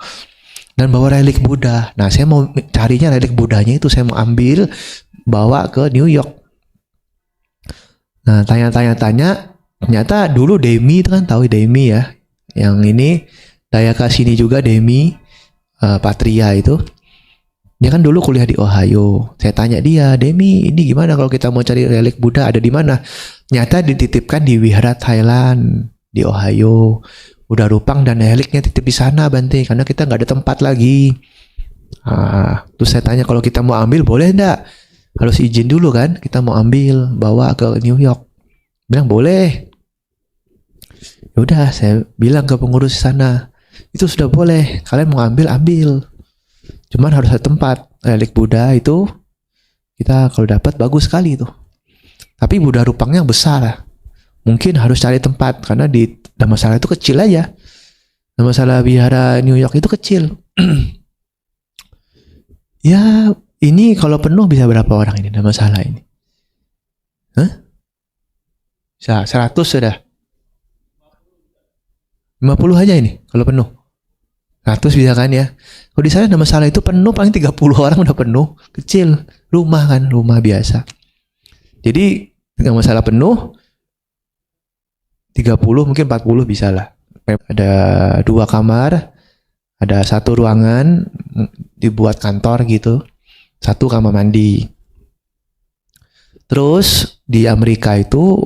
Dan bawa relik Buddha. Nah saya mau carinya relik Buddhanya itu. Saya mau ambil, bawa ke New York. Nah tanya-tanya. Ternyata dulu Demi itu kan, tahu Demi ya. Yang ini Dayaka sini juga Demi Patria itu. Dia kan dulu kuliah di Ohio. Saya tanya dia, Demi ini gimana kalau kita mau cari relik Buddha, ada di mana? Nyata dititipkan di Wihara Thailand di Ohio. Udah Rupang dan reliknya titip di sana Bante, karena kita nggak ada tempat lagi. Terus saya tanya kalau kita mau ambil boleh enggak? Harus izin dulu kan? Kita mau ambil, bawa ke New York. Bilang boleh. Yaudah saya bilang ke pengurus sana, itu sudah boleh. Kalian mau ambil. Cuman harus ada tempat. Relik Buddha itu kita kalau dapat bagus sekali itu. Tapi Buddha Rupangnya besar. Mungkin harus cari tempat karena di Dhammasala itu kecil aja. Dhammasala Wihara New York itu kecil. Ya, ini kalau penuh bisa berapa orang ini Dhammasala ini? Bisa 100 sudah. 50 aja ini kalau penuh. 100 bisa kan ya? Kalau di sana Dhammasala itu penuh paling 30 orang udah penuh. Kecil, rumah kan, rumah biasa. Jadi Dhammasala penuh 30 mungkin 40 bisa lah. Ada 2 kamar, ada 1 ruangan dibuat kantor gitu, 1 kamar mandi. Terus di Amerika itu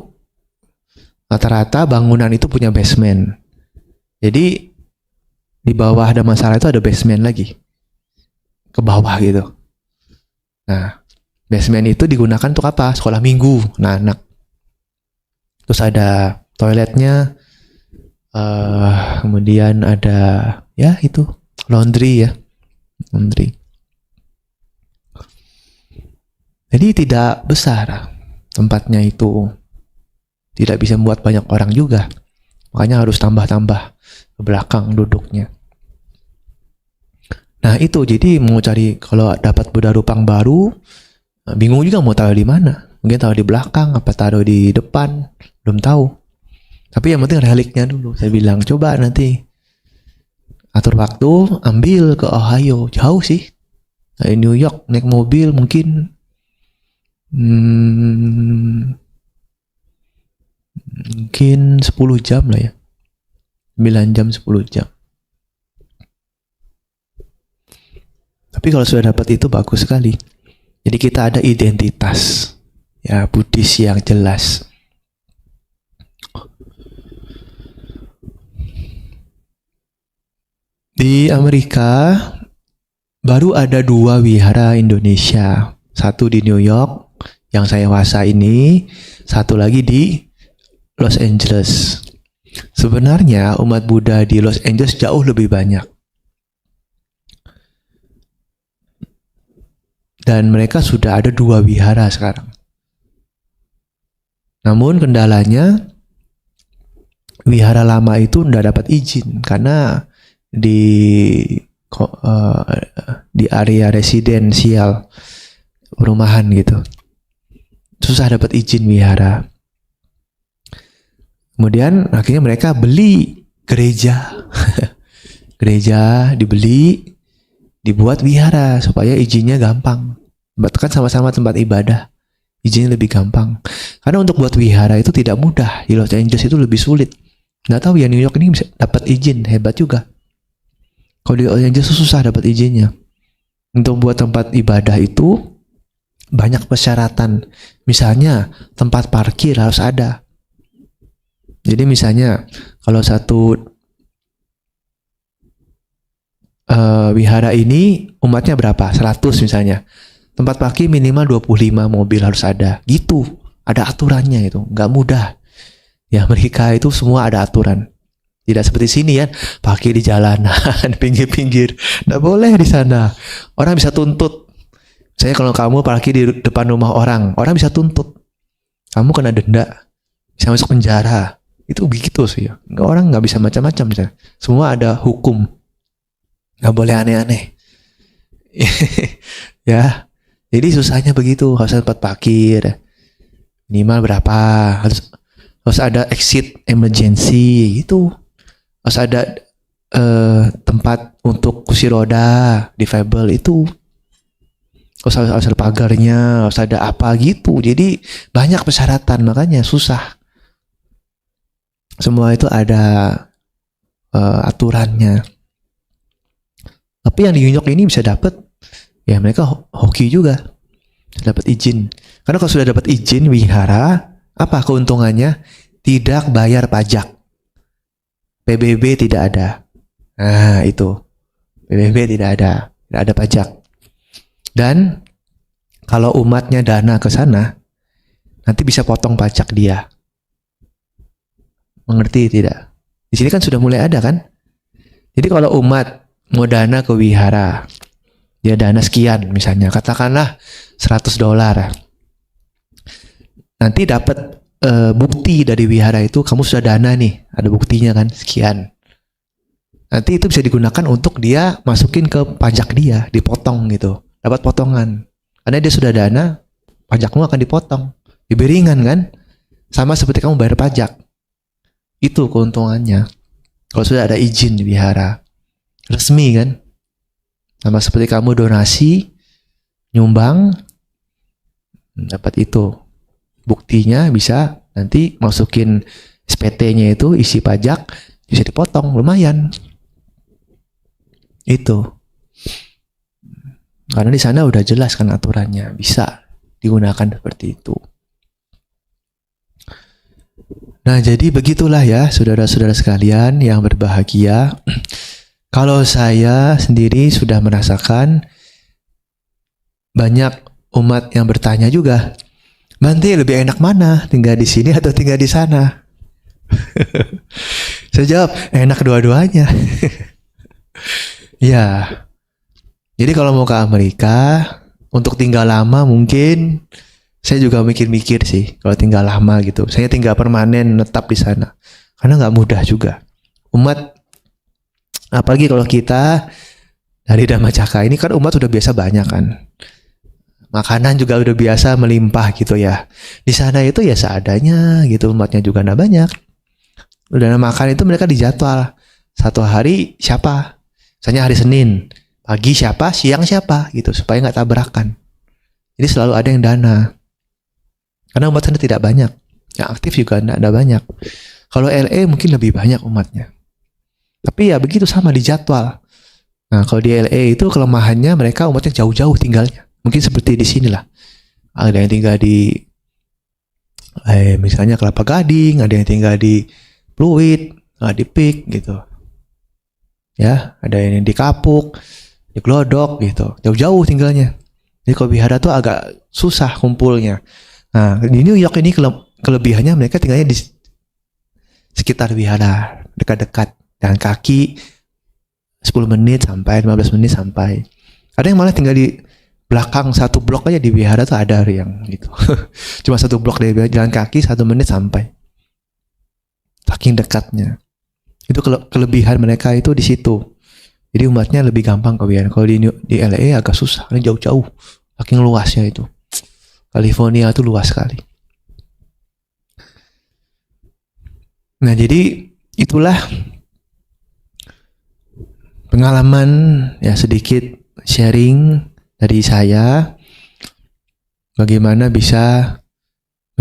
rata-rata bangunan itu punya basement. Jadi di bawah ada masalah itu ada basement lagi. Ke bawah gitu. Nah, basement itu digunakan untuk apa? Sekolah minggu, anak. Terus ada toiletnya, kemudian ada ya itu laundry ya, laundry. Jadi tidak besar tempatnya itu, tidak bisa membuat banyak orang juga, makanya harus tambah-tambah ke belakang duduknya. Nah itu jadi mau cari kalau dapat Buddha Rupang baru, bingung juga mau taruh di mana. Mungkin taruh di belakang, apa taruh di depan, belum tahu. Tapi yang penting reliknya dulu. Saya bilang coba nanti atur waktu, ambil ke Ohio, jauh sih. Dari New York naik mobil mungkin mungkin 10 jam lah ya. 9 jam 10 jam. Tapi kalau sudah dapat itu bagus sekali. Jadi kita ada identitas ya Buddhis yang jelas. Di Amerika baru ada 2 wihara Indonesia. Satu di New York yang saya wasa ini, satu lagi di Los Angeles. Sebenarnya umat Buddha di Los Angeles jauh lebih banyak. Dan mereka sudah ada 2 wihara sekarang. Namun kendalanya wihara lama itu tidak dapat izin karena di area residensial perumahan gitu. Susah dapat izin wihara. Kemudian akhirnya mereka beli gereja. Gereja dibeli, dibuat wihara supaya izinnya gampang. Bahkan sama-sama tempat ibadah, izinnya lebih gampang. Karena untuk buat wihara itu tidak mudah. Di Los Angeles itu lebih sulit. Nggak tahu ya New York ini bisa dapat izin, hebat juga. Kalau di Los Angeles susah dapat izinnya. Untuk buat tempat ibadah itu banyak persyaratan. Misalnya tempat parkir harus ada. Jadi misalnya kalau satu wihara ini umatnya berapa? 100 misalnya. Tempat parkir minimal 25 mobil harus ada. Gitu. Ada aturannya itu. Nggak mudah. Ya mereka itu semua ada aturan. Tidak seperti sini ya. Parkir di jalanan, pinggir-pinggir. Nggak boleh di sana. Orang bisa tuntut. Saya kalau kamu parkir di depan rumah orang bisa tuntut. Kamu kena denda. Bisa masuk penjara. Itu begitu sih ya. Orang nggak bisa macam-macam. Semua ada hukum. Nggak boleh aneh-aneh. Ya. Jadi susahnya begitu. Harus ada tempat parkir. Minimal berapa. Harus ada exit emergency. Itu. Harus ada tempat untuk kursi roda. Difabel itu. Harus ada pagarnya. Harus ada apa gitu. Jadi banyak persyaratan. Makanya susah. Semua itu ada aturannya. Tapi yang di New York ini bisa dapat. Ya mereka hoki juga, dapat izin. Karena kalau sudah dapat izin wihara, apa keuntungannya? Tidak bayar pajak. PBB tidak ada. Nah itu, PBB tidak ada pajak. Dan kalau umatnya dana ke sana, nanti bisa potong pajak dia. Mengerti tidak? Di sini kan sudah mulai ada kan? Jadi kalau umat mau dana ke wihara, dia dana sekian misalnya, katakanlah $100. Nanti dapat bukti dari wihara itu, kamu sudah dana nih, ada buktinya kan, sekian. Nanti itu bisa digunakan untuk dia masukin ke pajak dia, dipotong gitu, dapat potongan. Karena dia sudah dana, pajakmu akan dipotong, lebih ringan kan? Sama seperti kamu bayar pajak. Itu keuntungannya. Kalau sudah ada izin di wihara, resmi kan? Sama seperti kamu donasi, nyumbang, dapat itu. Buktinya bisa nanti masukin SPT-nya itu, isi pajak, bisa dipotong, lumayan. Itu. Karena di sana udah jelas kan aturannya, bisa digunakan seperti itu. Nah, jadi begitulah ya saudara-saudara sekalian yang berbahagia. Kalau saya sendiri sudah merasakan, banyak umat yang bertanya juga, Bante, lebih enak mana? Tinggal di sini atau tinggal di sana? Saya jawab, enak dua-duanya. Ya, jadi kalau mau ke Amerika, untuk tinggal lama mungkin saya juga mikir-mikir sih kalau tinggal lama gitu. Saya tinggal permanen netap di sana. Karena nggak mudah juga. Umat, apalagi kalau kita dari Dhammacakka ini kan umat udah biasa banyak kan. Makanan juga udah biasa melimpah gitu ya. Di sana itu ya seadanya gitu, umatnya juga nggak banyak. Udah makan itu mereka dijadwal. Satu hari siapa? Misalnya hari Senin. Pagi siapa, siang siapa gitu. Supaya nggak tabrakan. Jadi selalu ada yang dana. Karena umat sana tidak banyak. Yang aktif juga nggak ada banyak. Kalau LA mungkin lebih banyak umatnya. Tapi ya begitu sama dijadwal. Nah kalau di LA itu kelemahannya mereka umatnya jauh-jauh tinggalnya. Mungkin seperti di sini lah. Ada yang tinggal di misalnya Kelapa Gading, ada yang tinggal di Pluit, di Pik gitu. Ya, ada yang di Kapuk, di Glodok gitu. Jauh-jauh tinggalnya. Jadi kalau wihara tuh agak susah kumpulnya. Nah, di New York ini kelebihannya mereka tinggalnya di sekitar wihara, dekat-dekat. Jalan kaki 10 menit sampai 15 menit sampai. Ada yang malah tinggal di belakang satu blok aja di wihara tuh ada yang gitu. Cuma satu blok dari jalan kaki 1 menit sampai. Saking dekatnya. Itu kelebihan mereka itu di situ. Jadi umatnya lebih gampang ke wihara. Kalau di LA agak susah, karena jauh-jauh. Saking luasnya itu. California itu luas sekali. Nah, jadi itulah pengalaman ya sedikit sharing dari saya bagaimana bisa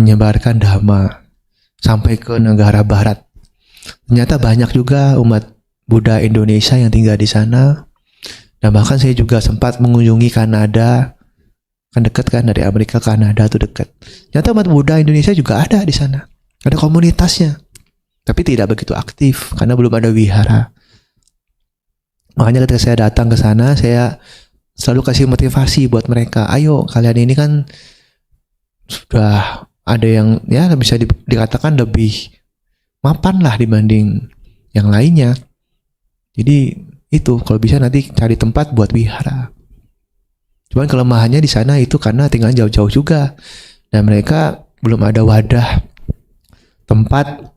menyebarkan Dhamma sampai ke negara barat. Ternyata banyak juga umat Buddha Indonesia yang tinggal di sana. Dan bahkan saya juga sempat mengunjungi Kanada. Kan dekat kan, dari Amerika ke Kanada tuh dekat. Ternyata umat Buddha Indonesia juga ada di sana. Ada komunitasnya. Tapi tidak begitu aktif karena belum ada wihara. Makanya ketika saya datang ke sana, saya selalu kasih motivasi buat mereka. Ayo, kalian ini kan sudah ada yang ya bisa dikatakan lebih mapan lah dibanding yang lainnya. Jadi itu kalau bisa nanti cari tempat buat wihara. Cuman kelemahannya di sana itu karena tinggal jauh-jauh juga dan mereka belum ada wadah tempat.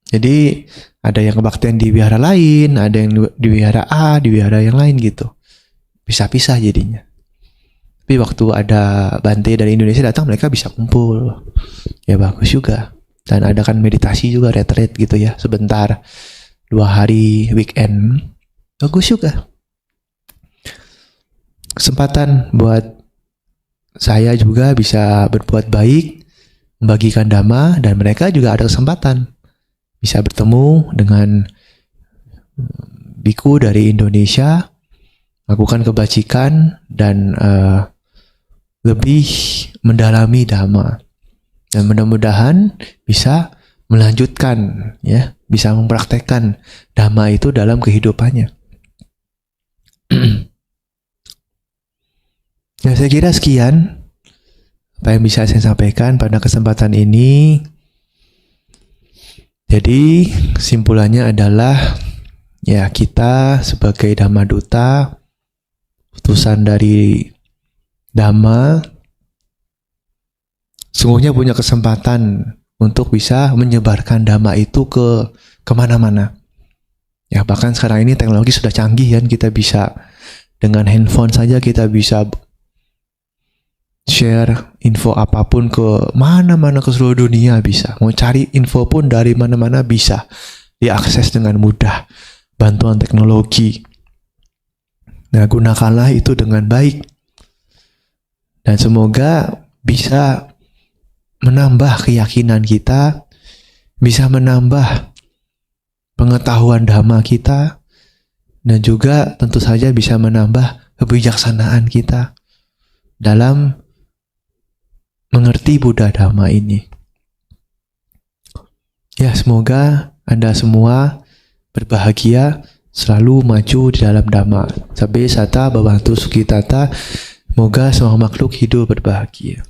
Jadi ada yang kebaktian di wihara lain, ada yang di wihara A, di wihara yang lain gitu. Pisah-pisah jadinya. Tapi waktu ada Bante dari Indonesia datang, mereka bisa kumpul. Ya bagus juga. Dan ada kan meditasi juga, retreat gitu ya, sebentar 2 hari weekend. Bagus juga. Kesempatan buat saya juga bisa berbuat baik, membagikan Dhamma, dan mereka juga ada kesempatan bisa bertemu dengan biku dari Indonesia, melakukan kebajikan dan lebih mendalami Dhamma. Dan mudah-mudahan bisa melanjutkan ya, bisa mempraktekkan Dhamma itu dalam kehidupannya. Nah, saya kira sekian apa yang bisa saya sampaikan pada kesempatan ini. Jadi kesimpulannya adalah ya kita sebagai Dhamma Duta, utusan dari Dhamma, sungguhnya punya kesempatan untuk bisa menyebarkan Dhamma itu ke kemana-mana. Ya bahkan sekarang ini teknologi sudah canggih kan, kita bisa dengan handphone saja kita bisa share info apapun ke mana-mana, ke seluruh dunia bisa. Mau cari info pun dari mana-mana bisa diakses dengan mudah. Bantuan teknologi. Nah, gunakanlah itu dengan baik. Dan semoga bisa menambah keyakinan kita, bisa menambah pengetahuan Dhamma kita, dan juga tentu saja bisa menambah kebijaksanaan kita dalam mengerti Buddha Dhamma ini. Ya, semoga Anda semua berbahagia, selalu maju di dalam dhamma. Sabbe sata bhavantu sukhitata. Semoga semua makhluk hidup berbahagia.